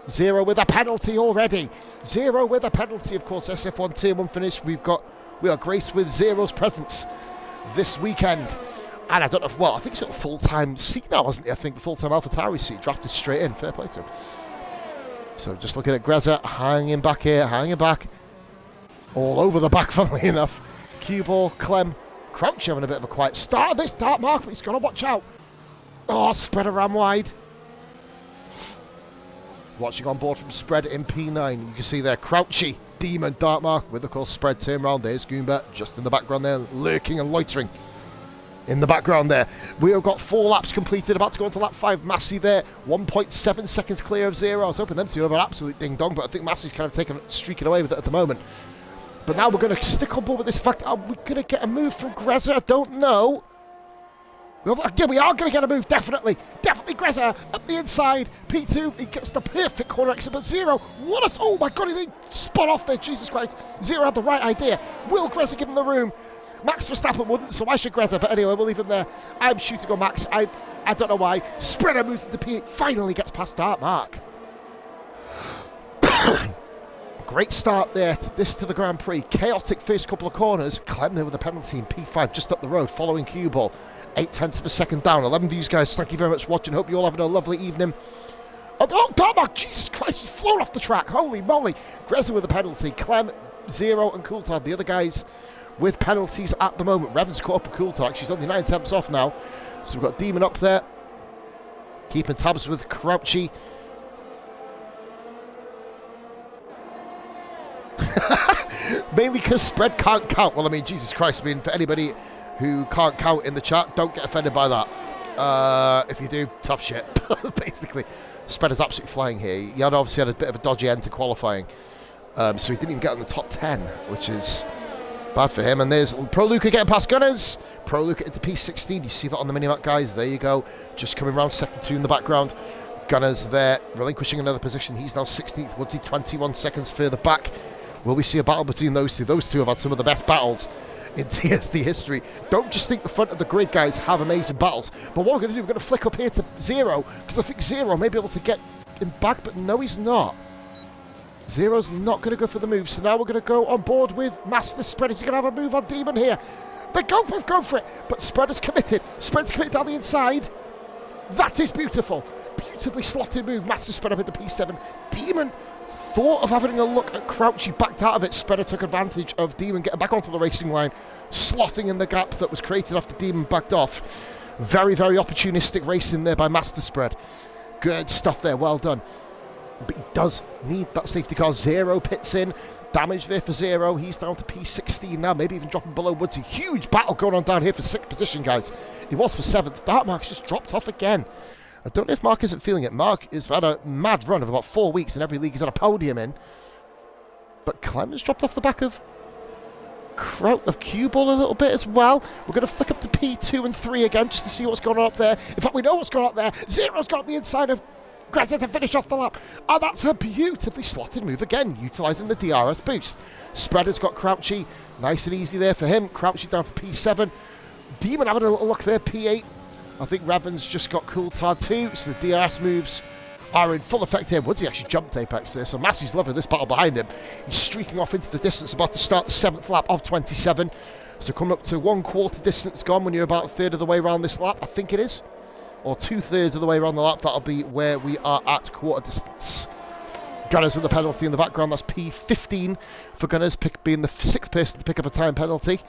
Zero with a penalty already. Zero with a penalty, of course. SF1 Tier 1 finish. We are graced with Zero's presence this weekend. And I don't know if, well, I think he's got a full-time seat now, hasn't he? I think the full-time AlphaTauri seat drafted straight in. Fair play to him. So just looking at Grezza, hanging back here, hanging back. All over the back, funnily enough. Cue Ball, Clem, Crouch having a bit of a quiet start of this. Dark Mark, but he's got to watch out. Oh, Spreader ran wide. Watching on board from Spread in P9. You can see there, Crouchy, Demon, Dark Mark, with of course Spread turn round. There's Goomba just in the background there, lurking and loitering in the background there. We have got 4 laps completed, about to go into lap 5. Massey there, 1.7 seconds clear of Zero. I was hoping them to have an absolute ding-dong, but I think Massey's kind of streaking away with it at the moment. But now we're going to stick on board with this fact. Are we going to get a move from Grezza? I don't know. Yeah, we are going to get a move, definitely. Definitely Grezza up the inside. P2, he gets the perfect corner exit, but Zero, oh my God, he spun off there, Jesus Christ. Zero had the right idea. Will Grezza give him the room? Max Verstappen wouldn't, so why should Grezza? But anyway, we'll leave him there. I'm shooting on Max. I don't know why. Spreader moves into P8, finally gets past Dark Mark. Great start there to the Grand Prix. Chaotic first couple of corners. Clem there with a penalty in P5 just up the road, following Cue Ball. 0.8 of a second down. 11 views, guys. Thank you very much for watching. Hope you're all having a lovely evening. Oh, Dark Mark, Jesus Christ, he's flown off the track. Holy moly. Grezza with a penalty. Clem, Zero, and Coulthard, the other guys with penalties at the moment. Revan's caught up with Coulthard. She's only 9 off now. So we've got Demon up there, keeping tabs with Crouchy. Mainly because Spread can't count. Well, I mean, Jesus Christ. I mean, for anybody who can't count in the chat, don't get offended by that. If you do, tough shit. Basically, Spread is absolutely flying here. He had obviously had a bit of a dodgy end to qualifying. So he didn't even get in the top 10, which is bad for him. And there's Pro Luca getting past Gunners. Pro Luca into P16. You see that on the minimap, guys. There you go. Just coming around sector 2 in the background. Gunners there, relinquishing another position. He's now 16th. Woodsy 21 seconds further back. Will we see a battle between those two? Those two have had some of the best battles in TSD history. Don't just think the front of the grid guys have amazing battles. But what we're going to do, we're going to flick up here to Zero, because I think Zero may be able to get him back, but no, he's not. Zero's not going to go for the move, so now we're going to go on board with Master Spread. He's going to have a move on Demon here. They both go for it, but Spread is committed. Spread's committed down the inside. That is beautiful. Beautifully slotted move. Master Spread up into P7. Demon thought of having a look at Crouch. He backed out of it. Spreader took advantage of Demon getting back onto the racing line, slotting in the gap that was created after Demon backed off. Very, very opportunistic racing there by Master Spread. Good stuff there. Well done. But he does need that safety car. Zero pits in. Damage there for Zero. He's down to P16 now, maybe even dropping below Woodsy. Huge battle going on down here for 6th position, guys. He was for 7th. Dark Mark's just dropped off again. I don't know if Mark isn't feeling it. Mark has had a mad run of about 4 weeks in every league he's had a podium in. But Clem has dropped off the back of Cue Ball a little bit as well. We're going to flick up to P2 and 3 again just to see what's going on up there. In fact, we know what's going on up there. Zero's got the inside of Grezza to finish off the lap. And that's a beautifully slotted move again, utilising the DRS boost. Spreader's got Crouchy. Nice and easy there for him. Crouchy down to P7. Demon having a little look there, P8. I think Raven's just got Coulthard too, so the DRS moves are in full effect here. Woodsy actually jumped Apex there, so Massey's loving this battle behind him. He's streaking off into the distance, about to start the 7th lap of 27. So coming up to 1/4 distance gone when you're about a third of the way around this lap, I think it is. Or 2/3 of the way around the lap, that'll be where we are at quarter distance. Gunners with the penalty in the background, that's P15 for Gunners, being the 6th person to pick up a time penalty.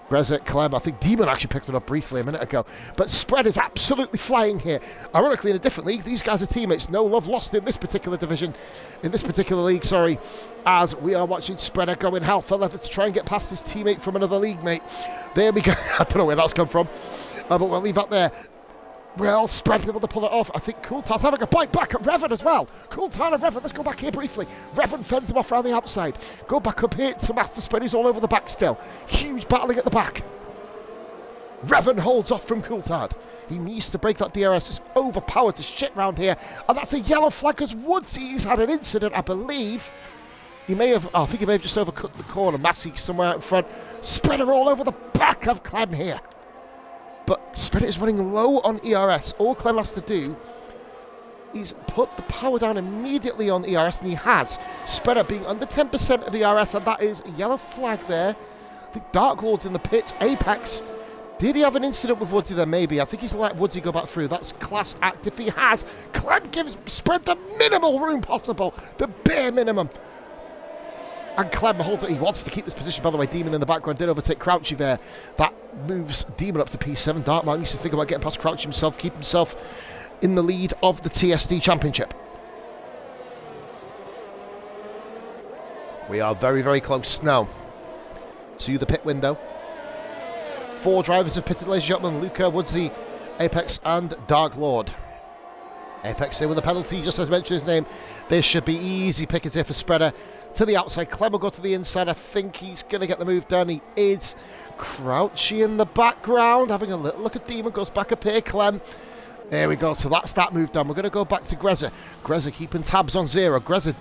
Greza, Clem, I think Demon actually picked it up briefly a minute ago. But Spread is absolutely flying here. Ironically, in a different league, these guys are teammates. No love lost in this particular division, in this particular league, sorry, as we are watching Spreader going hell for leather to try and get past his teammate from another league, mate. There we go. I don't know where that's come from, but we'll leave that there. Well, Spread able to pull it off. I think Coulthard's having a bite back at Revan as well. Coulthard and Revan, let's go back here briefly. Revan fends him off around the outside. Go back up here to Master Spread, he's all over the back still. Huge battling at the back. Revan holds off from Coulthard. He needs to break that DRS. It's overpowered to shit round here. And that's a yellow flag because Woodsy's had an incident, I believe. He may have, I think he may have just overcut the corner. Massey somewhere out in front. Spreader all over the back of Clem here. But Spreader is running low on ERS. All Clem has to do is put the power down immediately on ERS, and he has. Spreader being under 10% of ERS, and that is a yellow flag there. I think Dark Lord's in the pits. Apex. Did he have an incident with Woodsy there? Maybe. I think he's let Woodsy go back through. That's class act if he has. Clem gives Spread the minimal room possible. The bare minimum. And Clem holds it. He wants to keep this position, by the way. Demon in the background did overtake Crouchy there. That moves Demon up to P7. Darkmark needs to think about getting past Crouchy himself, keep himself in the lead of the TSD Championship. We are very, very close now to the pit window. 4 drivers have pitted, ladies and gentlemen. Luca, Woodsy, Apex, and Dark Lord. Apex here with a penalty, just as mentioned his name. This should be easy pickings here for Spreader. To the outside, Clem will go to the inside. I think he's going to get the move done. He is. Crouchy in the background, having a little look at Demon, goes back up here, Clem. There we go, so that's that move done. We're going to go back to Greza. Greza keeping tabs on 0. Greza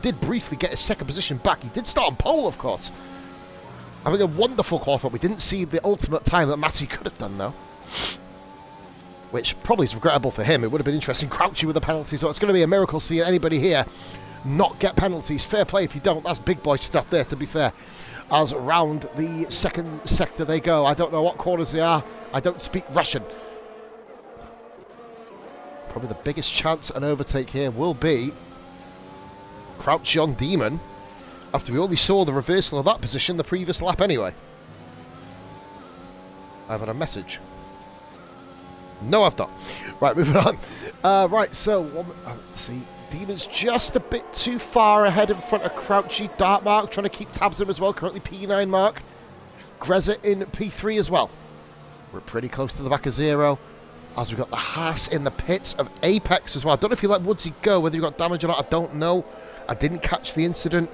did briefly get his second position back. He did start on pole, of course. Having a wonderful qualify. We didn't see the ultimate time that Massey could have done, though. Which probably is regrettable for him. It would have been interesting. Crouchy with a penalty, so it's going to be a miracle seeing anybody here not get penalties. Fair play if you don't. That's big boy stuff there, to be fair. As round the second sector they go. I don't know what corners they are. I don't speak Russian. Probably the biggest chance at an overtake here will be Crouchy on Demon, after we only saw the reversal of that position the previous lap anyway. I've had a message. No, I've not. Right, moving on. Right, so, let's see. Demon's just a bit too far ahead in front of Crouchy. Darkmark trying to keep tabs on him as well. Currently P9 mark. Greza in P3 as well. We're pretty close to the back of 0. As we've got the Haas in the pits of Apex as well. I don't know if you let Woodsy go, whether you got damage or not, I don't know. I didn't catch the incident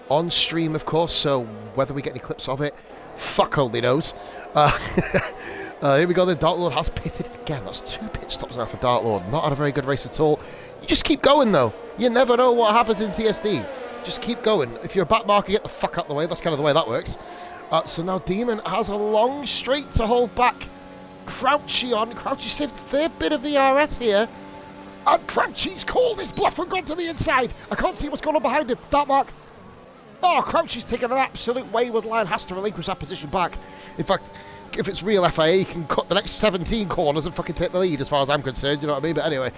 on stream, of course, so whether we get any clips of it, fuck only knows. Here we go, the Dark Lord has pitted again. That's 2 pit stops now for Dark Lord. Not had a very good race at all. You just keep going, though. You never know what happens in TSD. Just keep going. If you're a back marker, get the fuck out of the way. That's kind of the way that works. So now Demon has a long straight to hold back. Crouchy on. Crouchy saved a fair bit of VRS here. And Crouchy's called his bluff and gone to the inside. I can't see what's going on behind him. Darkmark. Oh, Crouchy's taken an absolute wayward line. Has to relinquish that position back. In fact, if it's real FIA, he can cut the next 17 corners and fucking take the lead as far as I'm concerned. You know what I mean? But anyway,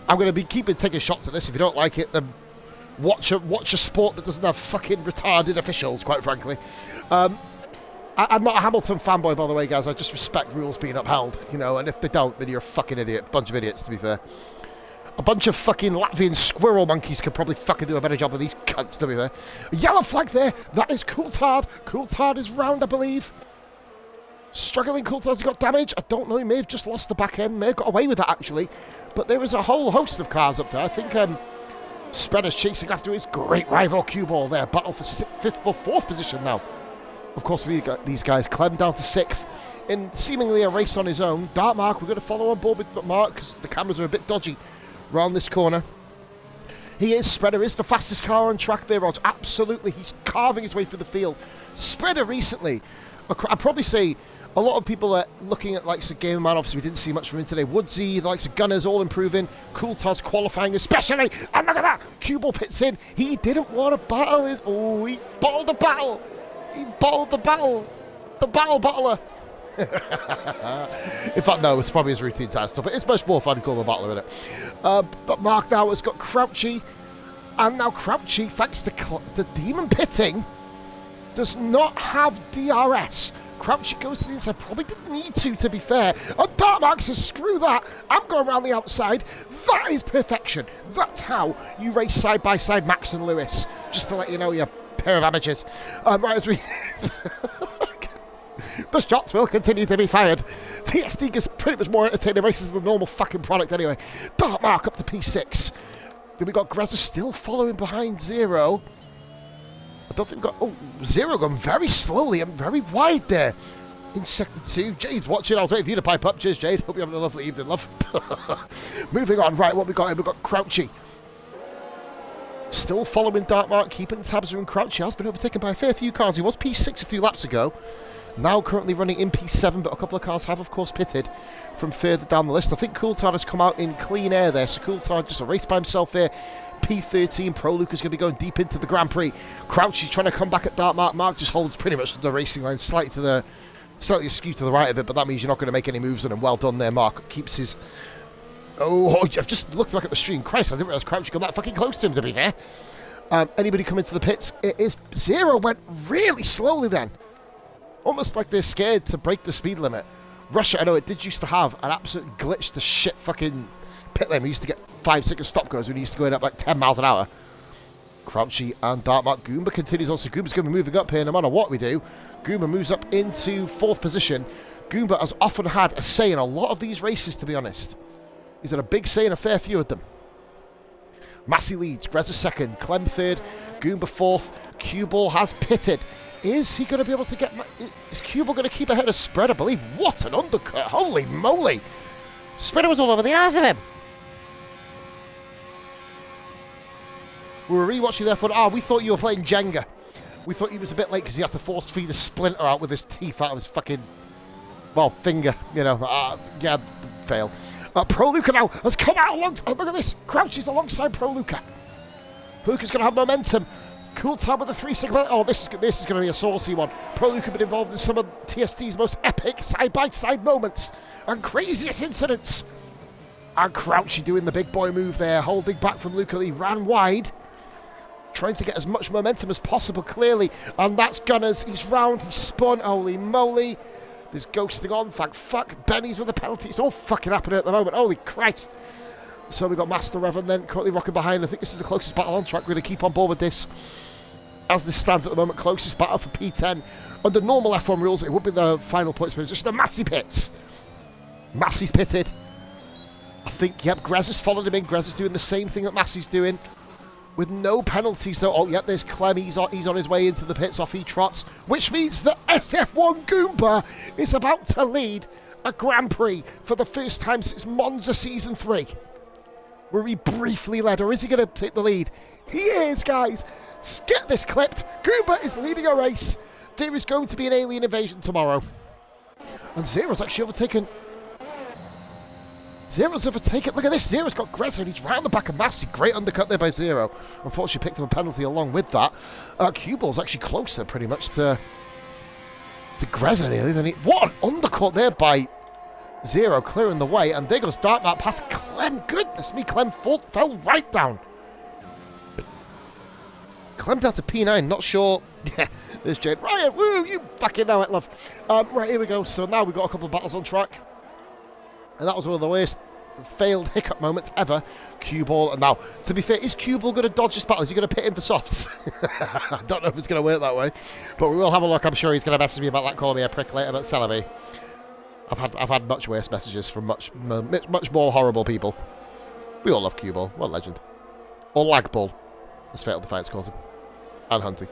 I'm going to be taking shots at this. If you don't like it, then watch a sport that doesn't have fucking retarded officials, quite frankly. I'm not a Hamilton fanboy, by the way, guys. I just respect rules being upheld, you know, and if they don't, then you're a fucking idiot. Bunch of idiots, to be fair. A bunch of fucking Latvian squirrel monkeys could probably fucking do a better job than these cunts, to be fair. A yellow flag there. That is Coulthard. Coulthard is round, I believe. Struggling Coulthard's got damage. I don't know. He may have just lost the back end. May have got away with that, actually. But there is a whole host of cars up there. I think Spreader's chasing after his great rival Cue Ball there. Battle for 5th or 4th position now. Of course, we got these guys. Clem down to 6th in seemingly a race on his own. Darkmark, we're going to follow on board with Mark because the cameras are a bit dodgy around this corner. Spreader is the fastest car on track there, Rog. Absolutely. He's carving his way through the field. Spreader recently, I'd probably say a lot of people are looking at likes of Gamer Man. Obviously, we didn't see much from him today. Woodsy, the likes of Gunners, all improving. Coulthard's qualifying especially. And look at that. Cubal pits in. He didn't want to battle. He bottled the battle. He bottled the battle. The battle battler. In fact, no, it's probably his routine type stuff. It's much more fun to call the battler, isn't it? But Mark now has got Crouchy. And now Crouchy, thanks to Demon Pitting, does not have DRS. Crouchy goes to the inside. Probably didn't need to be fair. And Dark Mark says, screw that. I'm going around the outside. That is perfection. That's how you race side by side Max and Lewis. Just to let you know, you pair of amateurs. Right as we... The shots will continue to be fired. TSD gets pretty much more entertaining races than the normal fucking product anyway. Dark Mark up to P6. Then we got Grezza still following behind Zero. I don't think we've got... Oh, Zero gone very slowly and very wide there in Sector 2. Jade's watching. I was waiting for you to pipe up. Cheers, Jade. Hope you're having a lovely evening, love. Moving on. Right, what we got here? We've got Crouchy. Still following Dark Mark, keeping tabs on Crouchy. Has been overtaken by a fair few cars. He was P6 a few laps ago. Now currently running in P7, but a couple of cars have, of course, pitted from further down the list. I think Coulthard has come out in clean air there, so Coulthard just a race by himself here. P13, Pro Luke is going to be going deep into the Grand Prix. Crouchy trying to come back at Dark Mark. Mark just holds pretty much the racing line, slightly askew to the right of it, but that means you're not going to make any moves on him. Well done there, Mark. Keeps his... Oh, I've just looked back at the stream. Christ, I didn't realise Crouchy got that fucking close to him, to be fair. Anybody come into the pits? It is... Zero went really slowly then. Almost like they're scared to break the speed limit. Russia, I know it did used to have an absolute glitch to shit fucking pit lane. We used to get 5-second stop goes when we used to go in at like 10 miles an hour. Crouchy and Dark Mark. Goomba continues on, so Goomba's going to be moving up here no matter what we do. Goomba moves up into 4th position. Goomba has often had a say in a lot of these races, to be honest. He's had a big say in a fair few of them. Massey leads, Grezza 2nd, Clem 3rd, Goomba 4th. Q-Ball has pitted. Is he going to be able to get... Is Q-Ball going to keep ahead of Spread, I believe? What an undercut. Holy moly. Spreader was all over the ass of him. We were rewatching there for... we thought you were playing Jenga. We thought he was a bit late because he had to force feed a splinter out with his teeth out of his fucking... Well, finger, you know. Yeah, fail. Pro Luca now has come out along... Oh, look at this. Crouchy's alongside Pro Luca. Pro Luca's going to have momentum. Coulthard with a 3-second... Oh, this is going to be a saucy one. Pro Luca been involved in some of TSD's most epic side-by-side moments and craziest incidents. And Crouchy doing the big boy move there, holding back from Luca. He ran wide, trying to get as much momentum as possible, clearly. And that's Gunners. He's round. He's spun. Holy moly. There's ghosting on. Thank fuck. Benny's with a penalty. It's all fucking happening at the moment. Holy Christ. So we've got Master Revan then currently rocking behind. I think this is the closest battle on track. We're going to keep on board with this. As this stands at the moment, closest battle for P10. Under normal F1 rules, it would be the final points position of Massey pits. Massey's pitted. I think, yep, Grezza's followed him in. Grezza's doing the same thing that Massey's doing. With no penalties, though. Oh, yep, there's Clem. He's on his way into the pits off E-Trots. Which means that SF1 Goomba is about to lead a Grand Prix for the first time since Monza Season 3. Where he briefly led, or is he going to take the lead? He is, guys. Get this clipped. Goomba is leading a race. There is going to be an alien invasion tomorrow. And Zero's actually overtaken. Zero's overtaken. Look at this. Zero's got Grezza and he's round the back of Massey. Great undercut there by Zero. Unfortunately, picked up a penalty along with that. Q-Ball's actually closer pretty much to Grezza nearly. What an undercut there by Zero, clearing the way. And there goes Dark Mark past Clem. Goodness me, Clem fell right down. Clem down to P9, not sure. Yeah, there's Jade. Ryan, woo, you fucking know it, love. Right, here we go. So now we've got a couple of battles on track. And that was one of the worst failed hiccup moments ever. Q-Ball. And now, to be fair, is Q-Ball going to dodge this battle? Is he going to pit in for softs? I don't know if it's going to work that way. But we will have a look. I'm sure he's going to message me about that, calling me a prick later about Celebi. I've had much worse messages from much more horrible people. We all love Q-Ball. What a legend. Or Lag Ball, as Fatal Defiance calls him. And Hunty.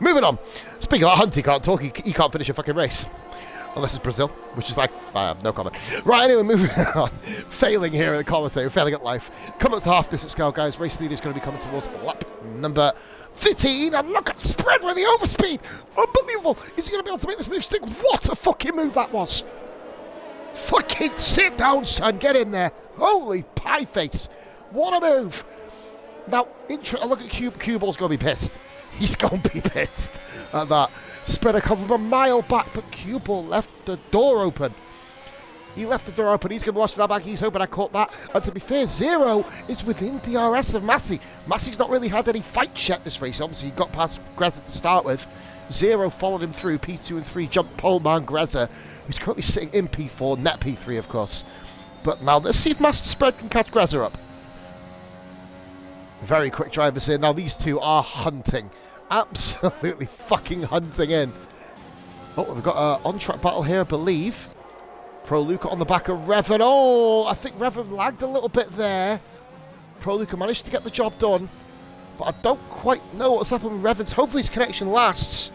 Moving on. Speaking of that, Hunty can't talk. He can't finish a fucking race. Unless it's Brazil, which is like, I have no comment. Right, anyway, moving on. Failing here at the commentator, failing at life. Coming up to half distance scale, guys. Race leader is going to be coming towards lap number 15. And look at Spread with the overspeed. Unbelievable. Is he going to be able to make this move stick? What a fucking move that was. Fucking sit down, son. Get in there. Holy pie face. What a move. Now, look at Q-Ball's going to be pissed. He's going to be pissed at that. Spreader come from a mile back, but Cue Ball left the door open. He left the door open. He's going to watch that back. He's hoping I caught that. And to be fair, Zero is within DRS of Massey. Massey's not really had any fights yet this race. Obviously, he got past Grezza to start with. Zero followed him through P2 and 3. Jumped poleman Grezza, who's currently sitting in P4, net P3, of course. But now let's see if Master Spread can catch Grezza up. Very quick drivers here. Now these two are hunting. Absolutely fucking hunting in. Oh, we've got an on-track battle here, I believe. Pro Luca on the back of Revan. Oh, I think Revan lagged a little bit there. Pro Luca managed to get the job done. But I don't quite know what's happened with Revan's. Hopefully his connection lasts.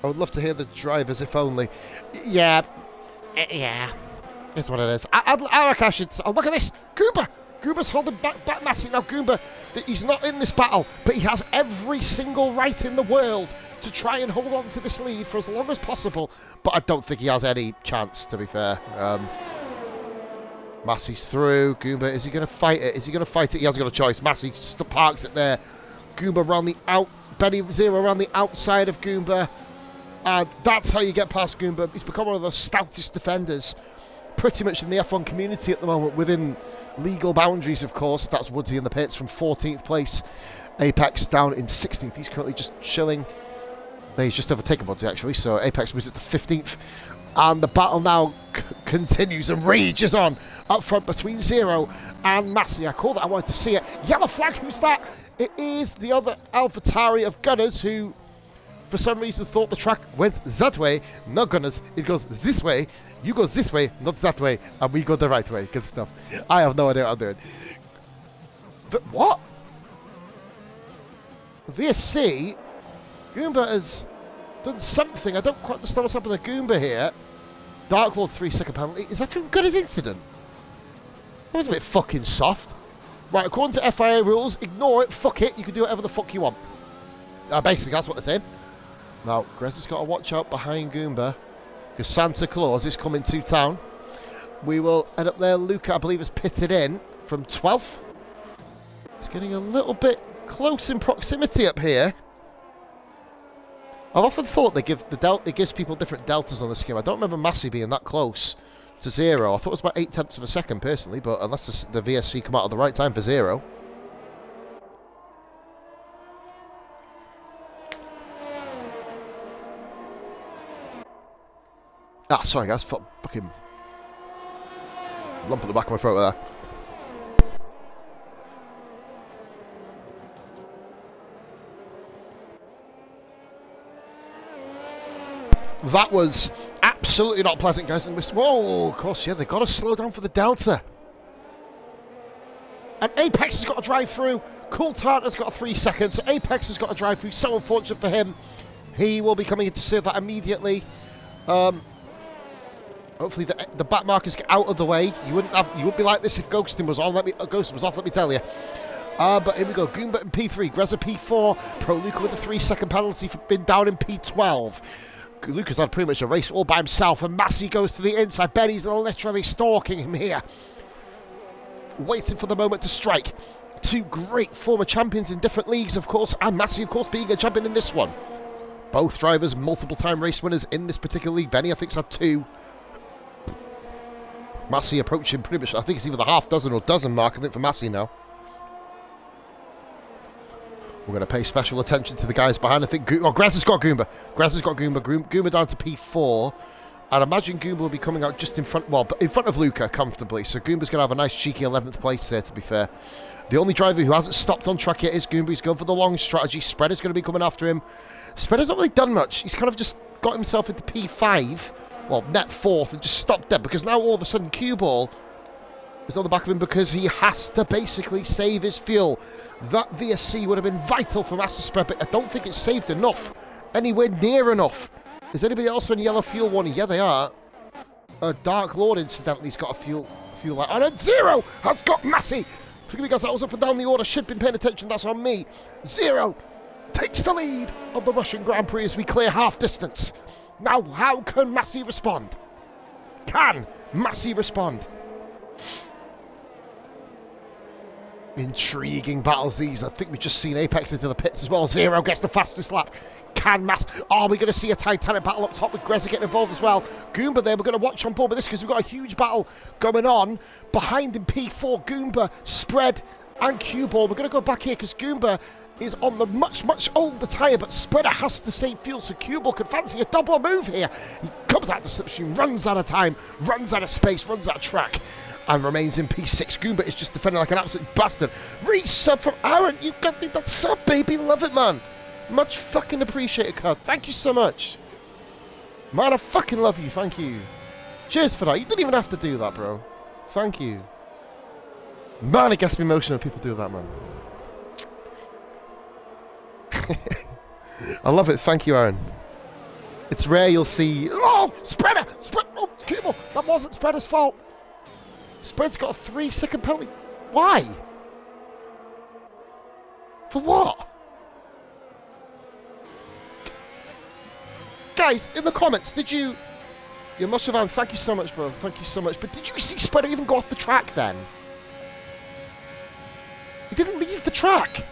I would love to hear the drivers, if only. Yeah. Here's what it is. I reckon I should... Oh, look at this. Goomba. Goomba's holding back Massey. Now, Goomba, he's not in this battle, but he has every single right in the world to try and hold on to this lead for as long as possible. But I don't think he has any chance, to be fair. Massey's through. Goomba, is he going to fight it? Is he going to fight it? He hasn't got a choice. Massey parks it there. Goomba around the out... Benny Zero around the outside of Goomba. And that's how you get past Goomba. He's become one of the stoutest defenders pretty much in the F1 community at the moment, within legal boundaries, of course. That's Woodsy in the pits from 14th place. Apex down in 16th. He's currently just chilling. No, he's just overtaken Woodsy, actually. So Apex was at the 15th. And the battle now continues and rages on up front between Zero and Massey. I called it. I wanted to see it. Yellow flag. Who's that? It is the other AlphaTauri of Gunners, who for some reason thought the track went that way. No, Gunners, it goes this way. You go this way, not that way, and we go the right way. Good stuff. I have no idea what I'm doing. What? VSC? Goomba has done something. I don't quite understand what's happened to Goomba here. Dark Lord 3-second penalty. Is that from Gunner's incident? That was a bit fucking soft. Right, according to FIA rules, ignore it, fuck it, you can do whatever the fuck you want. Basically, that's what they're saying. Now, Grezza's got to watch out behind Goomba, because Santa Claus is coming to town. We will end up there. Luca, I believe, is pitted in from 12th. It's getting a little bit close in proximity up here. I've often thought they give it gives people different deltas on the scheme. I don't remember Massey being that close to Zero. I thought it was about 0.8 of a second, personally, but unless the VSC come out at the right time for Zero. Ah, sorry guys, fucking lump at the back of my throat there. That was absolutely not pleasant, guys. Whoa, of course, yeah, they've got to slow down for the Delta. And Apex has got to drive through. Cool Tartar's got 3 seconds. So Apex has got to drive through. So unfortunate for him. He will be coming in to serve that immediately. Hopefully the back markers get out of the way. You wouldn't be like this if Ghosting was on. Ghosting was off. Let me tell you. But here we go. Goomba in P3, Grezza P4. Pro Luca with a 3-second penalty for being down in P12. Luca's had pretty much a race all by himself, and Massey goes to the inside. Benny's literally stalking him here, waiting for the moment to strike. Two great former champions in different leagues, of course, and Massey, of course, being a champion in this one. Both drivers, multiple-time race winners in this particular league. Benny, I think, has had 2. Massey approaching pretty much, I think it's either the half dozen or dozen mark, I think, for Massey now. We're going to pay special attention to the guys behind. I think Grezza's got Goomba. Grezza's got Goomba. Goomba down to P4. I'd imagine Goomba will be coming out just in front, well, in front of Luca comfortably. So Goomba's going to have a nice cheeky 11th place there, to be fair. The only driver who hasn't stopped on track yet is Goomba. He's going for the long strategy. Spreader's going to be coming after him. Spreader's not really done much. He's kind of just got himself into P5. Well, net 4th and just stopped dead, because now all of a sudden Cue Ball is on the back of him because he has to basically save his fuel. That VSC would have been vital for Master Spread, but I don't think it's saved enough. Anywhere near enough. Is anybody else on yellow fuel warning? Yeah, they are. Dark Lord, incidentally, has got a fuel light. And Zero has got Massey. Forgive me, guys, I was up and down the order. Should have been paying attention. That's on me. Zero takes the lead of the Russian Grand Prix as we clear half distance. Now, how can Massey respond? Can Massey respond? Intriguing battles these. I think we've just seen Apex into the pits as well. Zero gets the fastest lap. Can Mass... Are we going to see a Titanic battle up top with Grezza getting involved as well? Goomba there, we're going to watch on board with this because we've got a huge battle going on. Behind in P4, Goomba, Spread and Cue-Ball. We're going to go back here because Goomba is on the much, much older tyre, but Spreader has to save fuel, so Cue-Ball could fancy a double move here. He comes out of the slipstream, runs out of time, runs out of space, runs out of track, and remains in P6. Goomba is just defending like an absolute bastard. Resub from Aaron. You got me that sub, baby. Love it, man. Much fucking appreciated, card. Thank you so much. Man, I fucking love you. Thank you. Cheers for that. You didn't even have to do that, bro. Thank you. Man, it gets me emotional when people do that, man. I love it. Thank you, Aaron. It's rare you'll see... Oh! Spreader! Oh, Cue-Ball. That wasn't Spreader's fault. Spread's got a 3-second penalty. Why? For what? Guys, in the comments, did you... You must have... Thank you so much, bro. Thank you so much. But did you see Spreader even go off the track then? He didn't leave the track.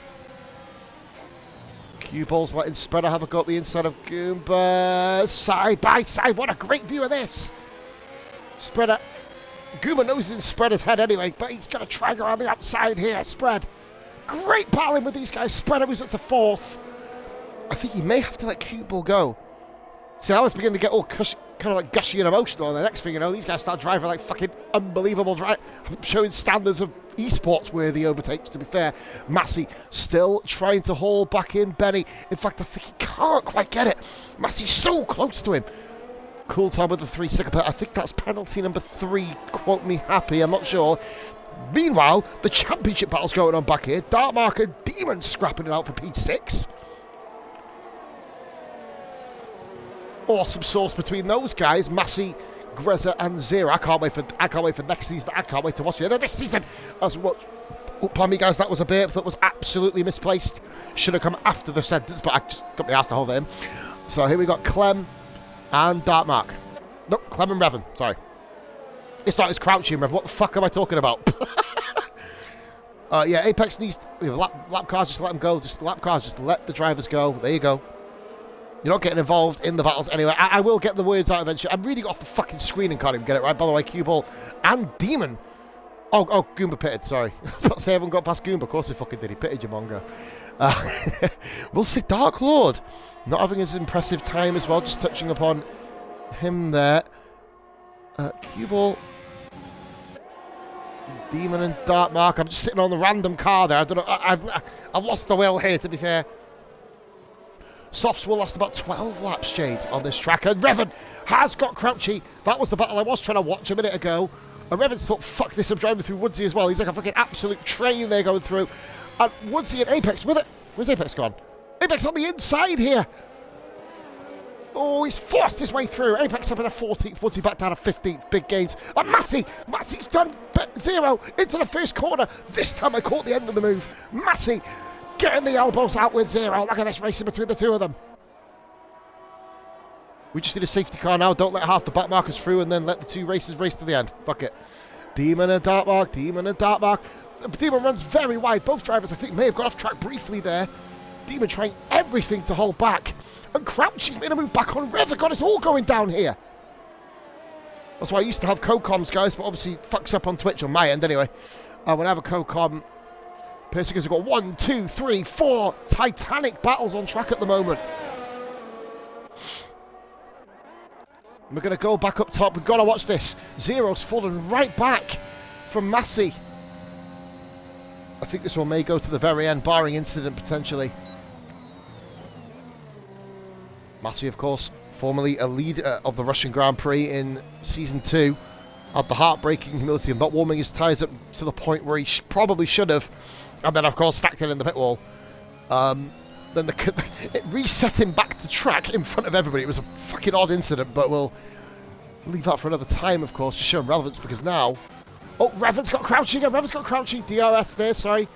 Cue-Ball's letting Spreader have a go at the inside of Goomba. Side by side. What a great view of this. Spreader... Goomba knows it's in Spreader's head anyway, but he's going to try go around the outside here. Spread. Great battling with these guys. Spreader moves up to 4th. I think he may have to let Cue-Ball go. See, I was beginning to get all kind of like gushy and emotional, and the next thing you know, these guys start driving like fucking unbelievable drive, showing standards of esports worthy overtakes, to be fair. Massey still trying to haul back in Benny. In fact, I think he can't quite get it. Massey's so close to him. Cool time with the 3-second penalty. I think that's penalty number 3. Quote me happy, I'm not sure. Meanwhile, the championship battle's going on back here. Darkmark and Demon scrapping it out for P6. Awesome source between those guys, Massey, Grezza, and Zero. I can't wait for next season. I can't wait to watch the end of this season. As what? Oh, pardon me, guys. That was a burp that was absolutely misplaced. Should have come after the sentence, but I just got my ass to hold it in. So here we got Clem and Darkmark. Nope, Clem and Revan. Sorry, it's not. It's Crouchy and Revan. What the fuck am I talking about? Yeah, Apex needs lap cars. Just let them go. Just lap cars. Just let the drivers go. There you go. You're not getting involved in the battles anyway. I will get the words out eventually. I'm reading off the fucking screen and can't even get it right. By the way, Cue-Ball and Demon. Oh, Goomba pitted, sorry. I was about to say everyone got past Goomba. Of course he fucking did. He pitted your mongo. We'll see Dark Lord not having his impressive time as well. Just touching upon him there. Cue-Ball. Demon and Darkmark. I'm just sitting on the random car there. I don't know. I've lost the will here, to be fair. Softs will last about 12 laps, Jade, on this track. And Revan has got Crouchy. That was the battle I was trying to watch a minute ago. And Revan thought, fuck this, I'm driving through Woodsy as well. He's like a fucking absolute train there going through. And Woodsy and Apex with it. Where's Apex gone? Apex on the inside here. Oh, he's forced his way through. Apex up in a 14th. Woodsy back down to 15th. Big gains. And Massey's done Zero into the first corner. This time I caught the end of the move. Massey getting the elbows out with Zero. Look at this racing between the two of them. We just need a safety car now. Don't let half the back markers through and then let the two races race to the end. Fuck it. Demon and Darkmark. Demon and Darkmark. Demon runs very wide. Both drivers, I think, may have got off track briefly there. Demon trying everything to hold back. And Crouchy's made a move back on Rev. God, it's all going down here. That's why I used to have co-coms, guys, but obviously it fucks up on Twitch on my end anyway. When I have a co-com, Percy has got 1, 2, 3, 4 Titanic battles on track at the moment. We're going to go back up top. We've got to watch this. Zero's fallen right back from Massey. I think this one may go to the very end, barring incident potentially. Massey, of course, formerly a leader of the Russian Grand Prix in Season 2, had the heartbreaking humility of not warming his tyres up to the point where he probably should have, and then, of course, stacked it in the pit wall. Then it reset him back to track in front of everybody. It was a fucking odd incident, but we'll leave that for another time, of course, to show him relevance, because now... Oh, Revan's got Crouchy again. Revan's got Crouchy. DRS there, sorry.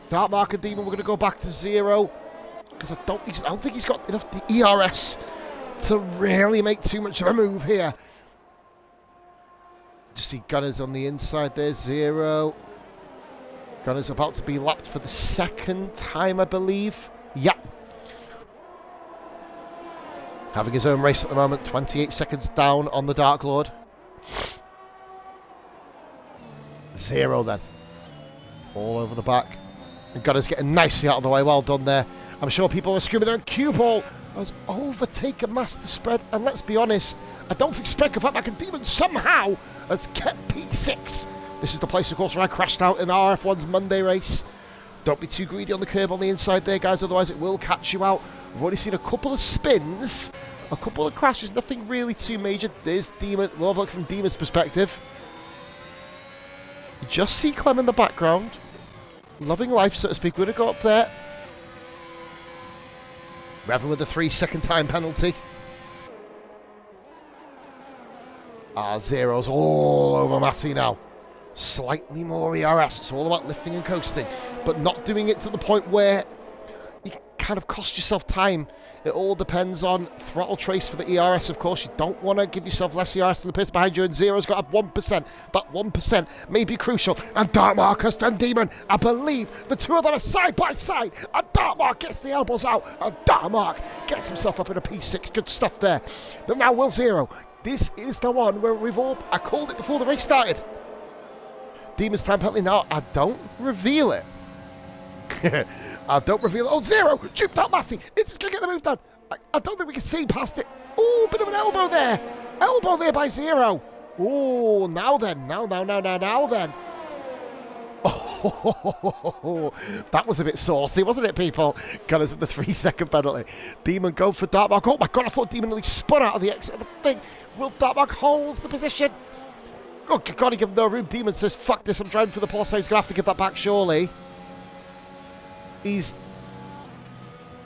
Darkmark and Demon, we're going to go back to Zero. Because I don't think he's got enough ERS to really make too much of a move here. Just see Gunners on the inside there. Zero. Gunner's about to be lapped for the second time, I believe. Yeah. Having his own race at the moment. 28 seconds down on the Dark Lord. 0 then. All over the back. And Gunner's getting nicely out of the way. Well done there. I'm sure people are screaming out, Cue Ball has overtaken Master Spread. And let's be honest, I don't think Spread can fight back. And Demon somehow has kept P6. This is the place, of course, where I crashed out in RF1's Monday race. Don't be too greedy on the curb on the inside there, guys. Otherwise, it will catch you out. We've already seen a couple of spins, a couple of crashes. Nothing really too major. There's Demon. We'll have a look from Demon's perspective. You just see Clem in the background. Loving life, so to speak. We're going to go up there. Revan with a 3-second time penalty. Zero's all over Massey now. Slightly more ERS. It's all about lifting and coasting, but not doing it to the point where you kind of cost yourself time. It all depends on throttle trace for the ERS, of course. You don't want to give yourself less ERS than the person behind you, and Zero's got up 1%. That 1% may be crucial. And Dark Marcus and Demon, I believe the two of them are side by side. And Dark Mark gets the elbows out, and Dark Mark gets himself up in a P6. Good stuff there. But now Will Zero. This is the one where I called it before the race started. Demon's time penalty now. I don't reveal it. I don't reveal it. Oh, Zero! Duped out Massey. It's just going to get the move done. I don't think we can see past it. Oh, bit of an elbow there. Elbow there by Zero. Oh, now then. Now then. Oh, that was a bit saucy, wasn't it, people? Gunners with the 3-second penalty. Demon go for Dartmark. Oh my god, I thought Demon nearly spun out of the exit of the thing. Will Dartmark holds the position? Oh, God, he give him no room. Demon says, fuck this, I'm driving for the pole, so he's going to have to give that back, surely.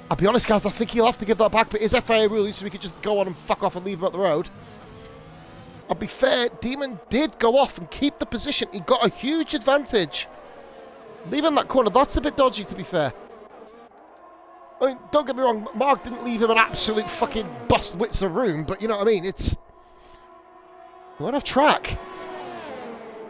I'll be honest, guys, I think he'll have to give that back, but his FIA rule is so we could just go on and fuck off and leave him at the road. I'll be fair, Demon did go off and keep the position. He got a huge advantage. Leaving that corner, that's a bit dodgy, to be fair. I mean, don't get me wrong, Mark didn't leave him an absolute fucking bust width of room, but you know what I mean? It's... What a track.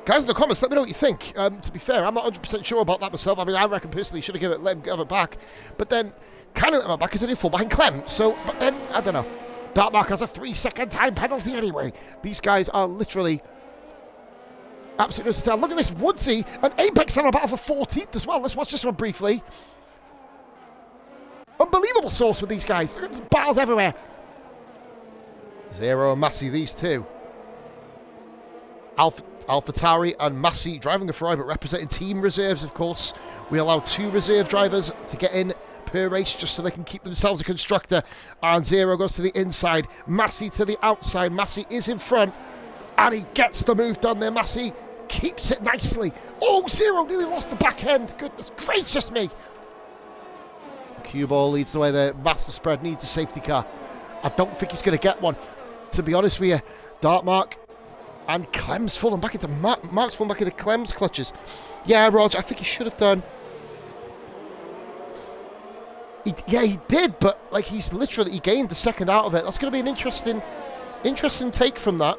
Guys in the comments, let me know what you think. To be fair, I'm not 100% sure about that myself. I mean, I reckon personally should have let him give it back. But then, kind of let him back because he didn't fall behind Clem. So, but then, I don't know. Dartmark has a 3-second time penalty anyway. These guys are literally absolutely no. Look at this, Woodsy and Apex on a battle for 14th as well. Let's watch this one briefly. Unbelievable source with these guys. There's battles everywhere. Zero and Massey, these two. AlphaTauri and Massey driving a Ferrari, but representing team reserves, of course. We allow 2 reserve drivers to get in per race just so they can keep themselves a constructor. And Zero goes to the inside, Massey to the outside. Massey is in front, and he gets the move done there. Massey keeps it nicely. Oh, Zero nearly lost the back end. Goodness gracious me. Cue Ball leads the way there. Master Spread needs a safety car. I don't think he's going to get one, to be honest with you. Dartmark. And Clem's fallen back into Mark's fallen back into Clem's clutches. Yeah, Rog, I think he should have done. He did, but like he gained the second out of it. That's going to be an interesting take from that.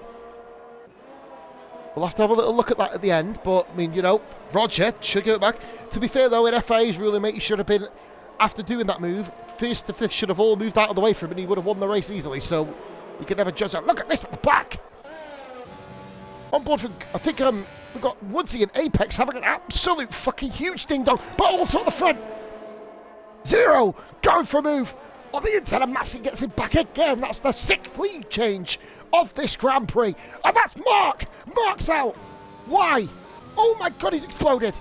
We'll have to have a little look at that at the end. But I mean, you know, Roger should give it back. To be fair though, in FIA's ruling, mate, he should have been, after doing that move, 1st to 5th should have all moved out of the way for him, and he would have won the race easily. So you can never judge that. Look at this at the back. On board for, I think we've got Woodsy and Apex having an absolute fucking huge ding-dong, but also at the front. Zero going for a move on the inside, and Massey gets it back again. That's the 6th lead change of this Grand Prix. And that's Mark. Mark's out. Why? Oh my God, he's exploded.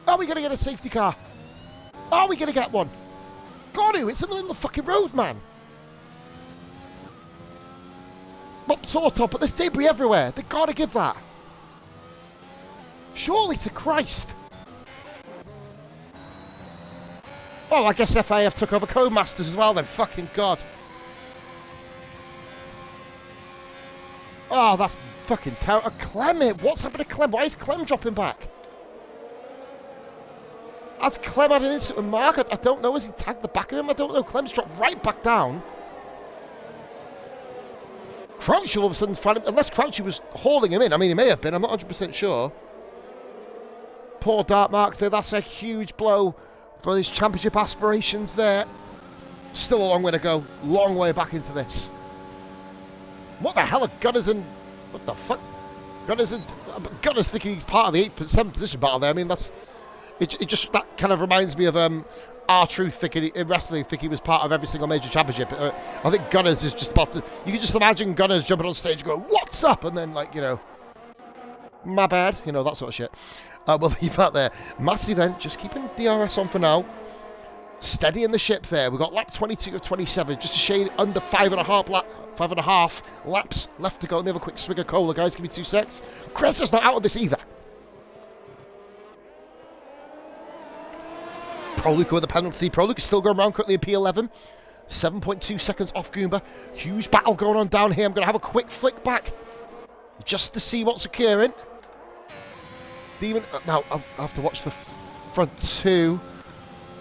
Are we going to get a safety car? Are we going to get one? Got to. It's in the middle of the fucking road, man. Not sort of, but there's debris everywhere. They've got to give that. Surely to Christ. Oh, I guess FAF took over Codemasters as well then. Fucking God. Oh, that's fucking terrible. Clem, what's happened to Clem? Why is Clem dropping back? Has Clem had an incident with Mark? I don't know. Has he tagged the back of him? I don't know. Clem's dropped right back down. Crouch all of a sudden found him, unless Crouchy was hauling him in. I mean, he may have been. I'm not 100% sure. Poor Dark Mark there. That's a huge blow for his championship aspirations there. Still a long way to go. Long way back into this. What the hell are Gunners and... What the fuck? Gunners thinking he's part of the 8th, 7th position battle there. I mean, that's... It just... That kind of reminds me of R-Truth thinking in wrestling, thinking he was part of every single major championship. I think Gunners is just about to... You can just imagine Gunners jumping on stage and going, "What's up?" And then, like, you know... My bad. You know, that sort of shit. We'll leave that there. Massey then, just keeping DRS on for now. Steadying the ship there. We've got lap 22 of 27. Just a shade under 5.5 laps left to go. Let me have a quick swig of cola, guys. Give me 2 secs. Greta's not out of this either. Proluke with the penalty. Proluke is still going around currently in P11. 7.2 seconds off Goomba. Huge battle going on down here. I'm going to have a quick flick back just to see what's occurring. Demon. Now, I'll have to watch the front two.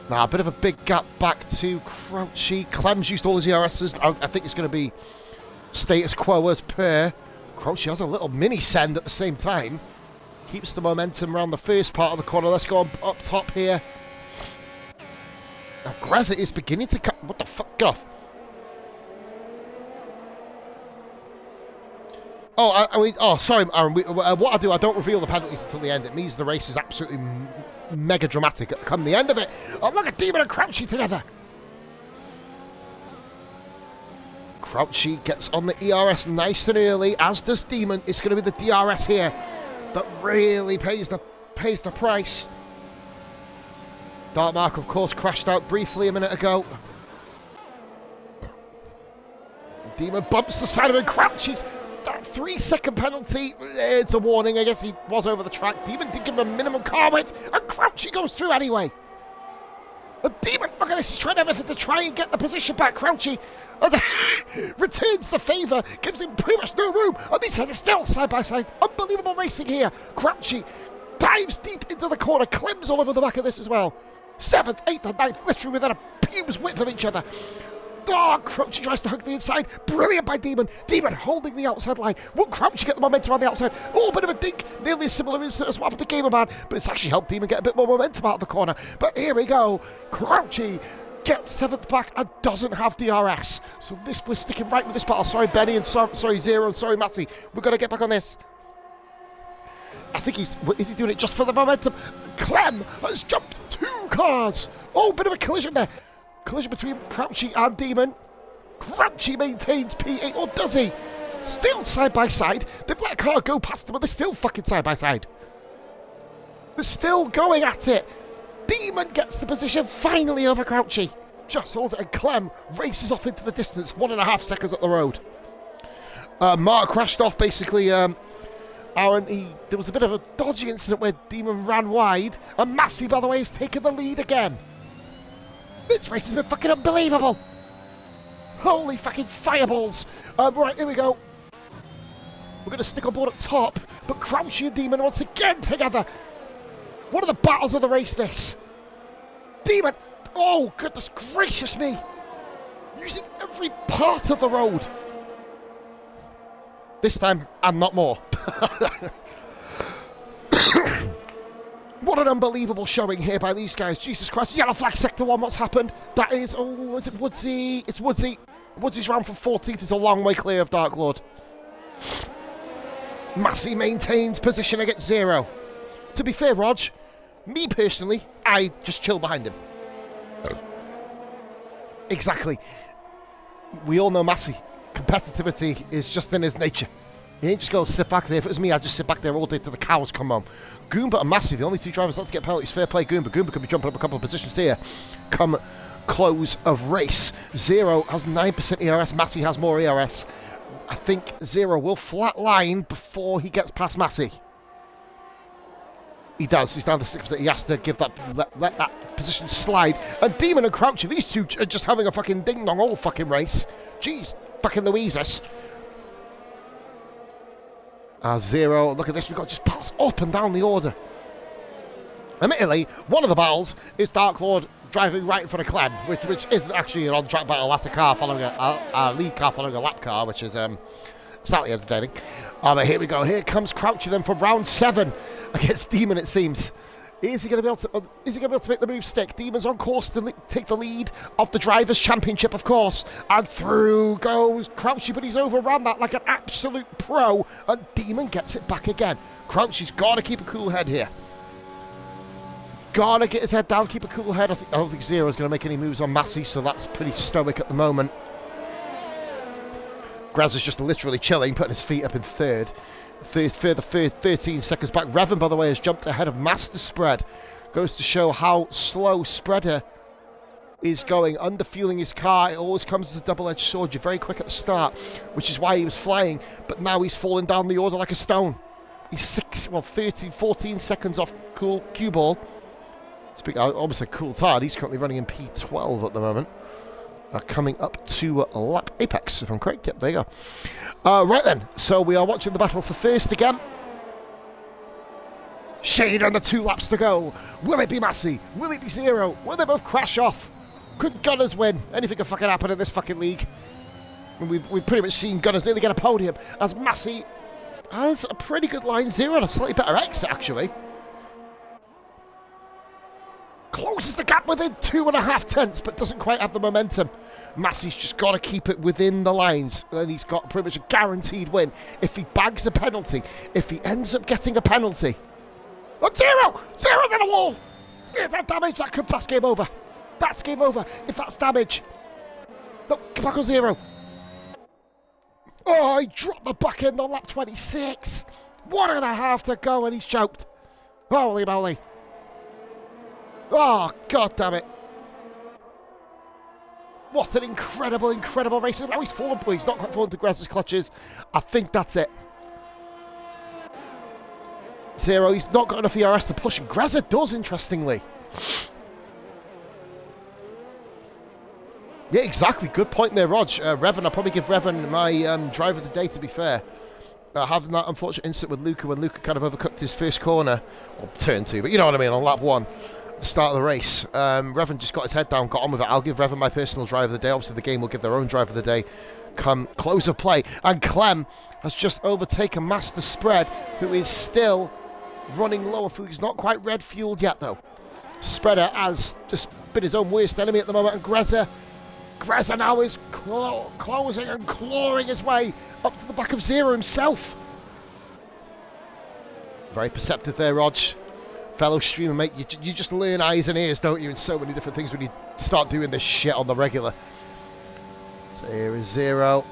Now, a bit of a big gap back to Crouchy. Clem's used all his ERSs. I think it's going to be status quo as per. Crouchy has a little mini send at the same time. Keeps the momentum around the first part of the corner. Let's go up top here. Now, Greza is beginning to... What the fuck? Get off. Oh, sorry, Aaron. What I do, I don't reveal the penalties until the end. It means the race is absolutely mega dramatic come the end of it. Oh, look at Demon and Crouchy together. Crouchy gets on the ERS nice and early, as does Demon. It's going to be the DRS here that really pays the price. Dark Mark, of course, crashed out briefly a minute ago. Demon bumps the side of him. Crouchy's... That 3-second penalty, it's a warning. I guess he was over the track. Demon did give him a minimum car width, and Crouchy goes through anyway. The Demon, look at this, he's trying everything to try and get the position back. Crouchy returns the favour, gives him pretty much no room, and these heads are still side by side. Unbelievable racing here. Crouchy dives deep into the corner, Clem's all over the back of this as well. 7th, 8th, and 9th, literally within a pub's width of each other. Oh, Crouchy tries to hook the inside. Brilliant by Demon. Demon holding the outside line. Won't Crouchy get the momentum on the outside? Oh, bit of a dink. Nearly a similar incident as what happened to Gamerman, but it's actually helped Demon get a bit more momentum out of the corner. But here we go. Crouchy gets 7th back and doesn't have DRS. So we're sticking right with this battle. Sorry, Benny, and sorry, Zero, and sorry, Matty. We're going to get back on this. I think is he doing it just for the momentum? Clem has jumped 2 cars. Oh, bit of a collision there. Collision between Crouchy and Demon. Crouchy maintains P8, or does he? Still side by side. They've let a car go past them, but they're still fucking side by side. They're still going at it. Demon gets the position finally over Crouchy. Just holds it, and Clem races off into the distance. 1.5 seconds up the road. Mark crashed off basically. Aaron, there was a bit of a dodgy incident where Demon ran wide, and Massey, by the way, has taken the lead again. This race has been fucking unbelievable. Holy fucking fireballs. Right, here we go. We're going to stick on board at top, but Crouchy and Demon once again together. One of the battles of the race, this. Demon, oh, goodness gracious me. Using every part of the road. This time, and not more. What an unbelievable showing here by these guys. Jesus Christ. Yellow flag sector 1. What's happened? That is... Oh, is it Woodsy? It's Woodsy. Woodsy's round for 14th. Is a long way clear of Dark Lord. Massey maintains position against Zero. To be fair, Rog, me personally, I just chill behind him. Exactly. We all know Massey. Competitivity is just in his nature. He ain't just go sit back there. If it was me, I'd just sit back there all day till the cows come home. Goomba and Massey, the only 2 drivers not to get penalties. Fair play, Goomba. Goomba could be jumping up a couple of positions here come close of race. Zero has 9% ERS. Massey has more ERS. I think Zero will flatline before he gets past Massey. He does. He's down to 6%. He has to give that let that position slide. And Demon and Crouchy, these two are just having a fucking ding-dong all fucking race. Jeez, fucking Louises. Zero, look at this, we've got just battles up and down the order. Admittedly, one of the battles is Dark Lord driving right in front of Clem, which isn't actually an on-track battle. That's a car following a lead car following a lap car, which is slightly entertaining. But here we go. Here comes Crouchy then from round 7 against Demon, it seems. Is he going to be able to make the move stick? Demon's on course to take the lead of the Drivers' Championship, of course. And through goes Crouchy, but he's overrun that like an absolute pro. And Demon gets it back again. Crouchy's got to keep a cool head here. Got to get his head down, keep a cool head. I don't think Zero's going to make any moves on Massey, so that's pretty stoic at the moment. Graz's just literally chilling, putting his feet up in third. Further 13 seconds back. Revan, by the way, has jumped ahead of Master Spread. Goes to show how slow Spreader is going, underfueling his car. It always comes as a double-edged sword. You're very quick at the start, which is why he was flying, but now he's falling down the order like a stone. He's 14 seconds off cool cue ball. Speaking, I almost said cool tard. He's currently running in P12 at the moment. Coming up to lap apex, if I'm correct. Yep, there you go. Right then, so we are watching the battle for first again. Shade under 2 laps to go. Will it be Massey? Will it be Zero? Will they both crash off? Could Gunners win? Anything can fucking happen in this fucking league. And we've pretty much seen Gunners nearly get a podium, as Massey has a pretty good line 0 and a slightly better exit, actually. Closes the gap within 2.5 tenths, but doesn't quite have the momentum. Massey's just got to keep it within the lines, and he's got pretty much a guaranteed win if he bags a penalty. If he ends up getting a penalty. Oh, Zero! Zero's in the wall! Is that damage? That's game over. That's game over. If that's damage. No, come back on Zero. Oh, he dropped the back end on lap 26. 1.5 to go, and he's choked. Holy moly. Oh, god damn it. What an incredible, incredible race. Now he's fallen, but he's not quite fallen to Graz's clutches. I think that's it. Zero, he's not got enough ERS to push. Graza does, interestingly. Yeah, exactly. Good point there, Rog. Revan, I'll probably give Revan my driver of the day, to be fair. Having that unfortunate incident with Luca when Luca kind of overcooked his first corner. Or turn 2, but you know what I mean, on lap 1. The start of the race. Revan just got his head down, got on with it. I'll give Revan my personal driver of the day. Obviously, the game will give their own driver of the day come close of play. And Clem has just overtaken Master Spread, who is still running lower fuel. He's not quite red fueled yet, though. Spreader has just been his own worst enemy at the moment. And Greza now is closing and clawing his way up to the back of Zero himself. Very perceptive there, Rog. Fellow streamer, mate, you just learn eyes and ears, don't you, in so many different things when you start doing this shit on the regular. So here is Zero.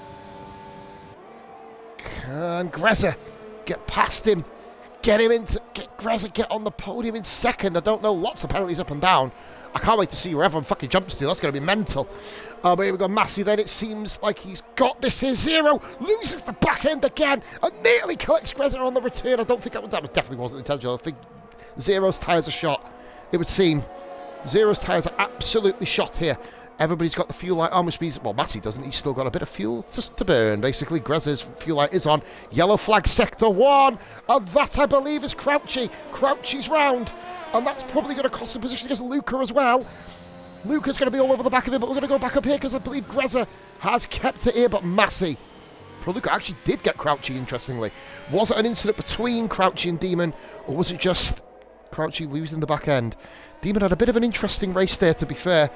Can Greza get past him? Get him into... Get Greza get on the podium in second. I don't know, lots of penalties up and down. I can't wait to see where everyone fucking jumps to. That's going to be mental. But here we go, Massey then. It seems like he's got this here. Zero loses the back end again and nearly collects Greza on the return. I don't think that definitely wasn't intentional. I think Zero's tyres are shot, it would seem. Zero's tyres are absolutely shot here. Everybody's got the fuel light on, which means, well, Massey doesn't. He's still got a bit of fuel to burn. Basically, Greza's fuel light is on. Yellow flag, sector 1. And that, I believe, is Crouchy. Crouchy's round. And that's probably going to cost him position against Luca as well. Luca's going to be all over the back of him, but we're going to go back up here because I believe Greza has kept it here, but Massey. Pro Luca actually did get Crouchy, interestingly. Was it an incident between Crouchy and Demon, or was it just Crouchy losing the back end? Demon had a bit of an interesting race there, to be fair.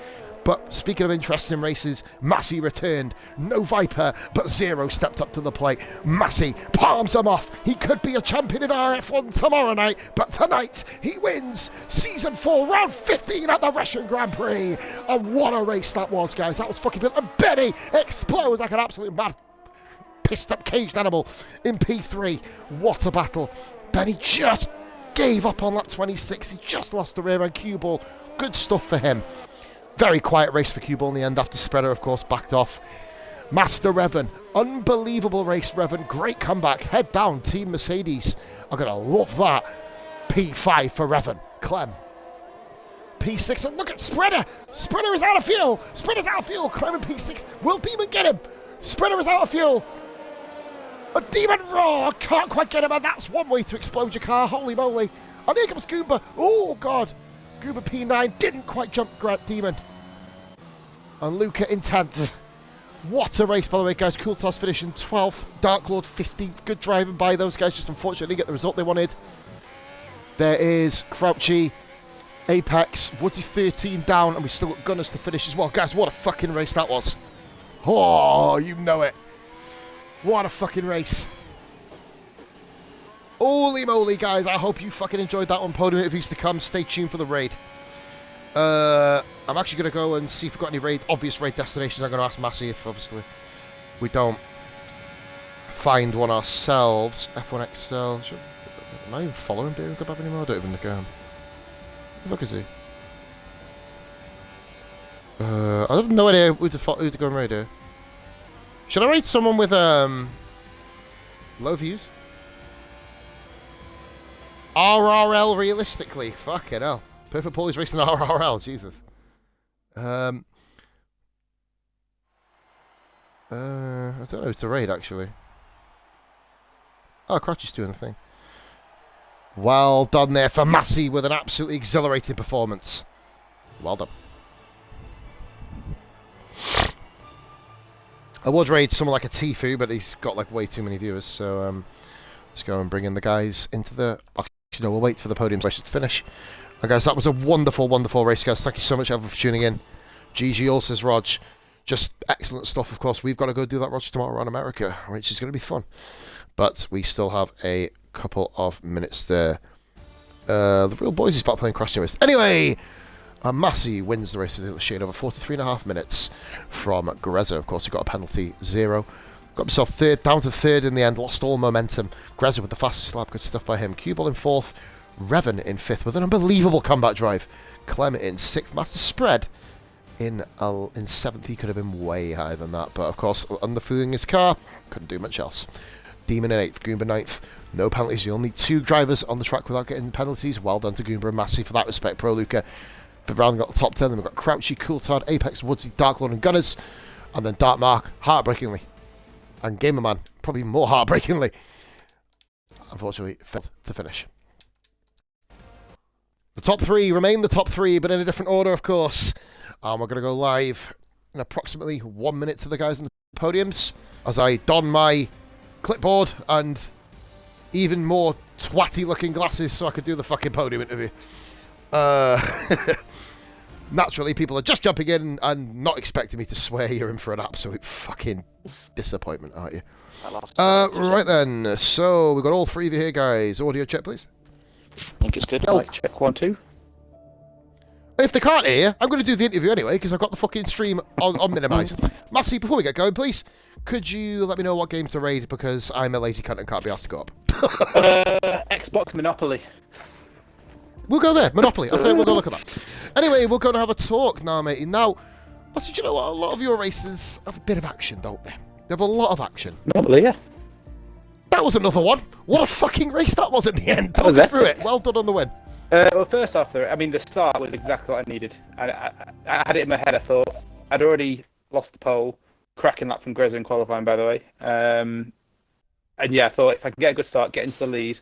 But speaking of interesting races, Massey returned. No Viper, but Zero stepped up to the plate. Massey palms him off. He could be a champion in RF1 tomorrow night, but tonight he wins Season 4, Round 15 at the Russian Grand Prix. And what a race that was, guys. That was fucking brilliant. And Benny explodes like an absolute mad, pissed up caged animal in P3. What a battle. Benny just gave up on lap 26. He just lost the rear end cue ball. Good stuff for him. Very quiet race for Cue Ball in the end after Spreader, of course, backed off. Master Revan. Unbelievable race, Revan. Great comeback. Head down, Team Mercedes. I'm going to love that. P5 for Revan. Clem. P6. And look at Spreader. Spreader is out of fuel. Spreader's out of fuel. Clem in P6. Will Demon get him? Spreader is out of fuel. A Demon Raw. Can't quite get him. And that's one way to explode your car. Holy moly. And here comes Goomba. Oh, God. Goomba P9 didn't quite jump Demon. And Luca in 10th. What a race, by the way, guys. Cool Toss finishing 12th. Dark Lord 15th. Good driving by those guys. Just unfortunately didn't get the result they wanted. There is Crouchy, Apex, Woodsy 13 down, and we still got Gunners to finish as well. Guys, what a fucking race that was. Oh, you know it. What a fucking race. Holy moly, guys. I hope you fucking enjoyed that one. Podium interviews to come. Stay tuned for the raid. I'm actually going to go and see if we've got any obvious raid destinations. I'm going to ask Massey if, obviously, we don't find one ourselves. F1 XL. Am I even following Beer and Kebab anymore? I don't even look at him. Who the fuck is he? I have no idea who to go and raid here. Should I raid someone with low views? RRL realistically. Fucking hell. Perfect Paulie's racing RRL. Jesus. I don't know who to raid actually. Oh, Crouchy's doing a thing. Well done there for Massey with an absolutely exhilarating performance. Well done. I would raid someone like a Tfue, but he's got like way too many viewers, so let's go and bring in the guys into the... Actually, no, we'll wait for the podium session to finish. And guys, that was a wonderful, wonderful race, guys. Thank you so much, everyone, for tuning in. GG all says Rog. Just excellent stuff, of course. We've got to go do that, Rog, tomorrow around America, which is going to be fun. But we still have a couple of minutes there. The real boys is about playing Crash Team Race. Anyway, Massey wins the race with a shade over 43.5 minutes from Grezza. Of course, he got a penalty, 0. Got himself down to third in the end, lost all momentum. Grezza with the fastest lap, good stuff by him. Q-Ball in 4th, Revan in 5th with an unbelievable comeback drive. Clem in 6th, Master Spread in 7th. He could have been way higher than that, but of course, underfooling his car, couldn't do much else. Demon in 8th, Goomba 9th. No penalties, the only 2 drivers on the track without getting penalties. Well done to Goomba and Massey for that respect. Pro Luca for rounding out the top 10. Then we've got Crouchy, Coulthard, Apex, Woodsy, Dark Lord and Gunners. And then Dark Mark, heartbreakingly. And Gamerman, probably more heartbreakingly, unfortunately failed to finish. The top 3 remain the top 3, but in a different order, of course. And we're going to go live in approximately 1 minute to the guys in the podiums as I don my clipboard and even more twatty looking glasses so I could do the fucking podium interview. Naturally, people are just jumping in and not expecting me to swear. You're in for an absolute fucking disappointment, aren't you? Right then, so we've got all 3 of you here, guys. Audio check, please. I think it's good. Like, check 1, 2. If they can't hear, I'm going to do the interview anyway because I've got the fucking stream on minimised. Massey, before we get going, please, could you let me know what games to raid because I'm a lazy cunt and can't be asked to go up. Xbox Monopoly. We'll go there. Monopoly. I'll tell you, we'll go look at that. Anyway, we're going to have a talk now, matey. Now, Massey, do you know what? A lot of your races have a bit of action, don't they? They have a lot of action. Monopoly, yeah. That was another one. What a fucking race that was in the end. Talk us through it. Well done on the win. Well, first off, the start was exactly what I needed. I had it in my head. I thought I'd already lost the pole, cracking lap from Grezza in qualifying, by the way. And yeah, I thought if I can get a good start, get into the lead,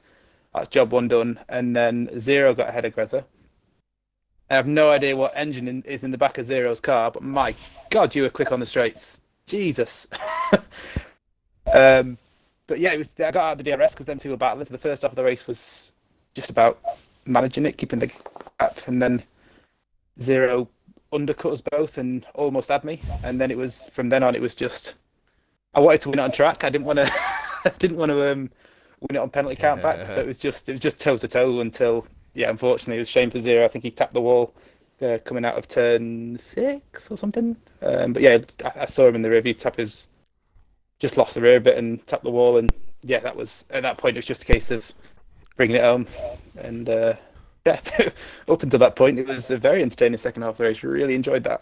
that's job 1 done. And then Zero got ahead of Grezza. I have no idea what engine is in the back of Zero's car, but my God, you were quick on the straights. Jesus. But yeah, I got out of the DRS because them 2 were battling. So the first half of the race was just about managing it, keeping the gap, and then Zero undercut us both and almost had me. And then from then on, it was just I wanted to win it on track. I didn't want to, win it on penalty countback. So it was just toe to toe until unfortunately it was a shame for Zero. I think he tapped the wall coming out of turn 6 or something. But yeah, I saw him in the rear view tap just lost the rear bit and tapped the wall, and yeah, that was at that point it was just a case of bringing it home, and up until that point it was a very entertaining second half of the race. Really enjoyed that.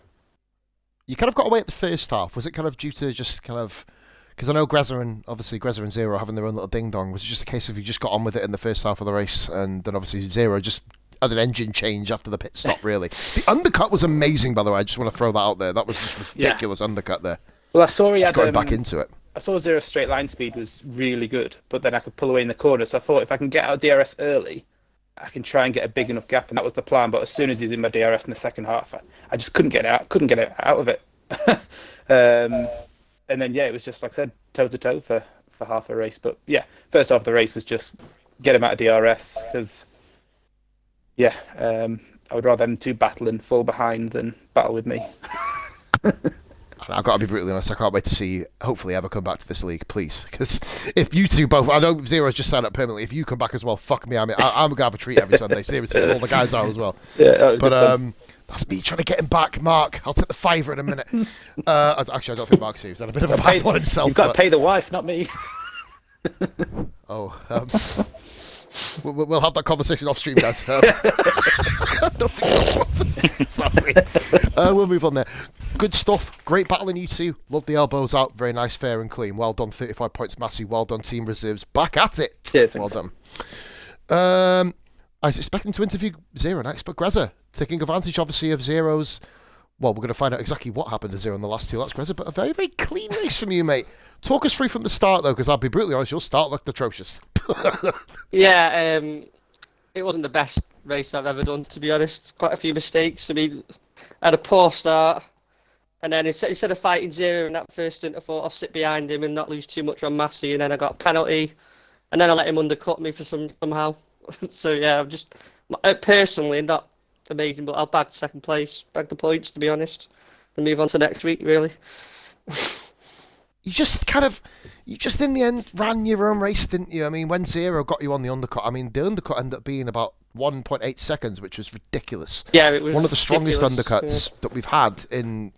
You kind of got away at the first half. Was it kind of due to just kind of because I know Grezza and Zero are having their own little ding dong. Was it just a case of you just got on with it in the first half of the race, and then obviously Zero just had an engine change after the pit stop? Really, the undercut was amazing. By the way, I just want to throw that out there. That was just ridiculous undercut there. Well, I saw he had going back into it. I saw Zero's straight line speed was really good, but then I could pull away in the corner. So I thought if I can get out of DRS early, I can try and get a big enough gap, and that was the plan. But as soon as he's in my DRS in the second half, I just couldn't get it out. Couldn't get it out of it. And then it was just like I said, toe to toe for half a race. But yeah, first half of the race was just get him out of DRS because Yeah, I would rather them two battle and fall behind than battle with me. I've got to be brutally honest, I can't wait to see you hopefully ever come back to this league, please. Because if you two both, I know Zero's just signed up permanently, if you come back as well, fuck me, I'm going to have a treat every Sunday, seriously, all the guys are as well. Yeah, but that's me trying to get him back, Mark. I'll take the fiver in a minute. Actually, I don't think Mark's here. He's had a bit of a bad one himself. You've got to pay the wife, not me. Oh, we'll have that conversation off stream, guys. Sorry. We'll move on there. Good stuff. Great battling, you two. Love the elbows out. Very nice, fair and clean. Well done. 35 points, Massey. Well done, Team Reserves. Back at it. Cheers, well done. I was expecting to interview Zero next, but Grezza, taking advantage, obviously, of Zero's... Well, we're going to find out exactly what happened to Zero in the last two laps, Grezza, but a very, very clean race from you, mate. Talk us through from the start, though, because I'll be brutally honest, your start looked atrocious. Yeah, it wasn't the best race I've ever done, to be honest. Quite a few mistakes. I mean, I had a poor start, and then instead of fighting Zero in that first stint, I thought I'll sit behind him and not lose too much on Massey, and then I got a penalty, and then I let him undercut me for somehow. So yeah, I'm just personally not amazing, but I'll bag second place, bag the points, to be honest, and move on to next week, really. You just in the end ran your own race, didn't you? I mean, when Zero got you on the undercut, I mean, the undercut ended up being about 1.8 seconds, which was ridiculous. Yeah, it was one of the strongest ridiculous. undercuts that we've had in,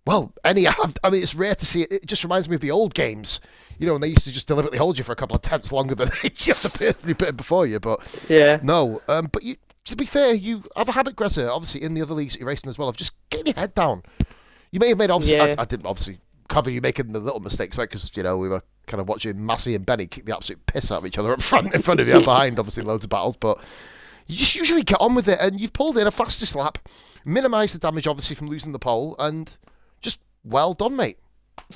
well, any. I mean, it's rare to see it. It just reminds me of the old games, you know, when they used to just deliberately hold you for a couple of tenths longer than you have the person who put it before you. But yeah, no. But you, to be fair, you have a habit, Grezza, obviously in the other leagues that you're racing as well, of just getting your head down. You may have made obviously. Yeah. I didn't obviously cover you making the little mistakes, like, because, you know, we were kind of watching Massey and Benny kick the absolute piss out of each other in front of you and behind, obviously loads of battles, but you just usually get on with it, and you've pulled in a fastest lap, minimised the damage obviously from losing the pole, and just well done, mate.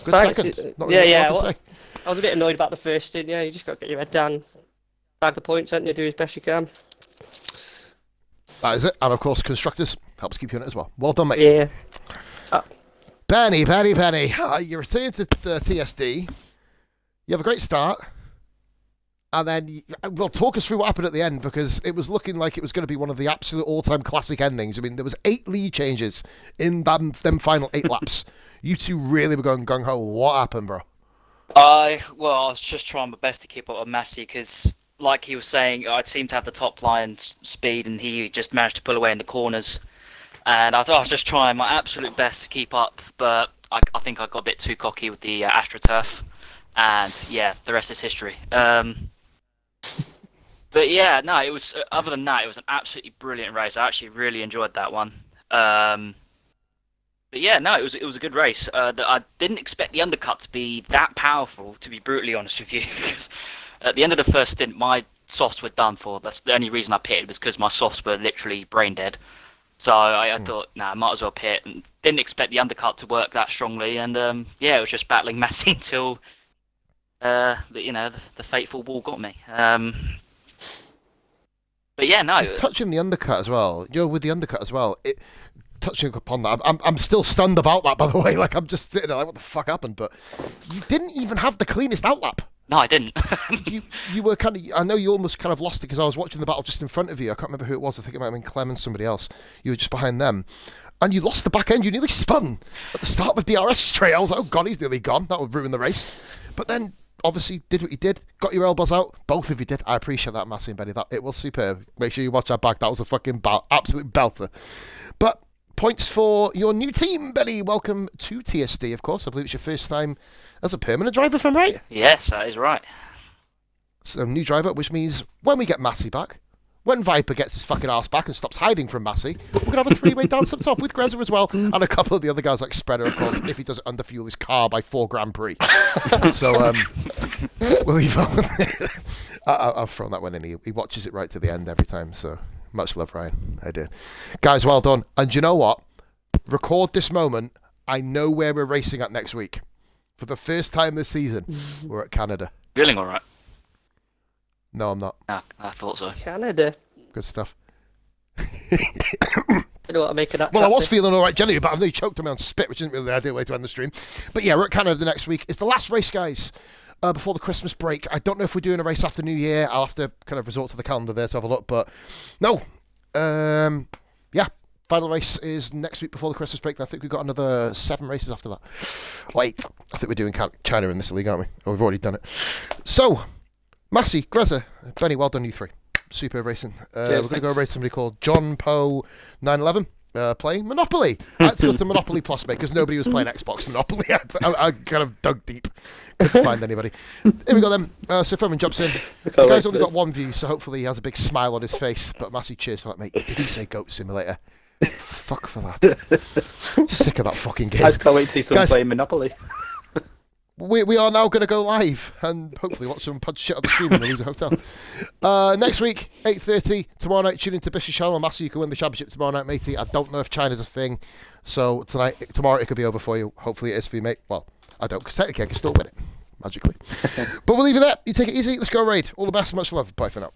Good thanks. second. Not Yeah, really yeah. what I can say. I was a bit annoyed about the first stint. Yeah, you just got to get your head down, bag the points, and you do as best you can. That is it, and of course constructors helps keep you in it as well. Well done, mate. Yeah. Penny. You return to the TSD. You have a great start. And then, well, talk us through what happened at the end, because it was looking like it was going to be one of the absolute all-time classic endings. I mean, there was 8 lead changes in them final 8 laps. You two really were going gung-ho. What happened, bro? I was just trying my best to keep up with Massey, because, like he was saying, I seemed to have the top line speed, and he just managed to pull away in the corners. And I thought I was just trying my absolute best to keep up, but I think I got a bit too cocky with the AstroTurf, and yeah, the rest is history. But yeah, no, it was. Other than that, it was an absolutely brilliant race. I actually really enjoyed that one. But yeah, no, it was a good race. I didn't expect the undercut to be that powerful, to be brutally honest with you, because at the end of the first stint, my softs were done for. That's the only reason I pitted, was because my softs were literally brain dead. So I thought, I might as well pit, and didn't expect the undercut to work that strongly. And yeah, it was just battling Massey until the fateful wall got me. But yeah, no. It's touching the undercut as well. You know, with the undercut as well. Touching upon that, I'm still stunned about that, by the way. Like, I'm just sitting there like, what the fuck happened? But you didn't even have the cleanest outlap. No, I didn't. you were kind of. I know you almost kind of lost it, because I was watching the battle just in front of you. I can't remember who it was. I think it might have been Clem and somebody else. You were just behind them, and you lost the back end. You nearly spun at the start of the DRS straight. I was like, oh god, he's nearly gone. That would ruin the race. But then, obviously, did what you did. Got your elbows out. Both of you did. I appreciate that, Massey and Benny. That it was superb. Make sure you watch that back. That was a fucking absolute belter. But points for your new team, Benny. Welcome to TSD, of course. I believe it's your first time as a permanent driver, if I'm right. Yes, that is right. So, new driver, which means when we get Massey back, when Viper gets his fucking arse back and stops hiding from Massey, we're going to have a 3-way dance up top with Grezza as well, and a couple of the other guys like Spreader, of course, if he doesn't underfuel his car by 4 Grand Prix. So, we'll leave that. I've thrown that one in. He watches it right to the end every time, so much love, Ryan. I do. Guys, well done. And you know what? Record this moment. I know where we're racing at next week. For the first time this season, we're at Canada. Feeling all right? No, I'm not. No, I thought so. Canada. Good stuff. I don't know what I'm making that. Well, I was feeling all right generally, but I really choked on me on spit, which isn't really the ideal way to end the stream. But yeah, we're at Canada next week. It's the last race, guys, before the Christmas break. I don't know if we're doing a race after New Year. I'll have to kind of resort to the calendar there to have a look. But no, Yeah, final race is next week before the Christmas break. I think we've got another 7 races after that. Wait, I think we're doing China in this league, aren't we? Oh, we've already done it. So, Massey, Grezza, Benny, well done, you 3. Superb racing. We're going to go race somebody called John Poe 911. Playing Monopoly. I had to go to Monopoly Plus, mate, because nobody was playing Xbox Monopoly. I kind of dug deep. Couldn't find anybody. Here we go then. So Furman jumps in. The guy's only got 1 view, so hopefully he has a big smile on his face. But massive cheers for that, mate. Did he say Goat Simulator? Fuck for that. Sick of that fucking game. I just can't wait to see someone Guys, playing Monopoly. We are now going to go live and hopefully watch someone punch shit on the screen when they lose a hotel. Next week, 8:30, tomorrow night, tune into Bishop's Channel. Massey, you can win the championship tomorrow night, matey. I don't know if China's a thing, so tomorrow it could be over for you. Hopefully it is for you, mate. Well, I don't, because technically I can still win it, magically. But we'll leave it there. You take it easy. Let's go raid. All the best and much love. Bye for now.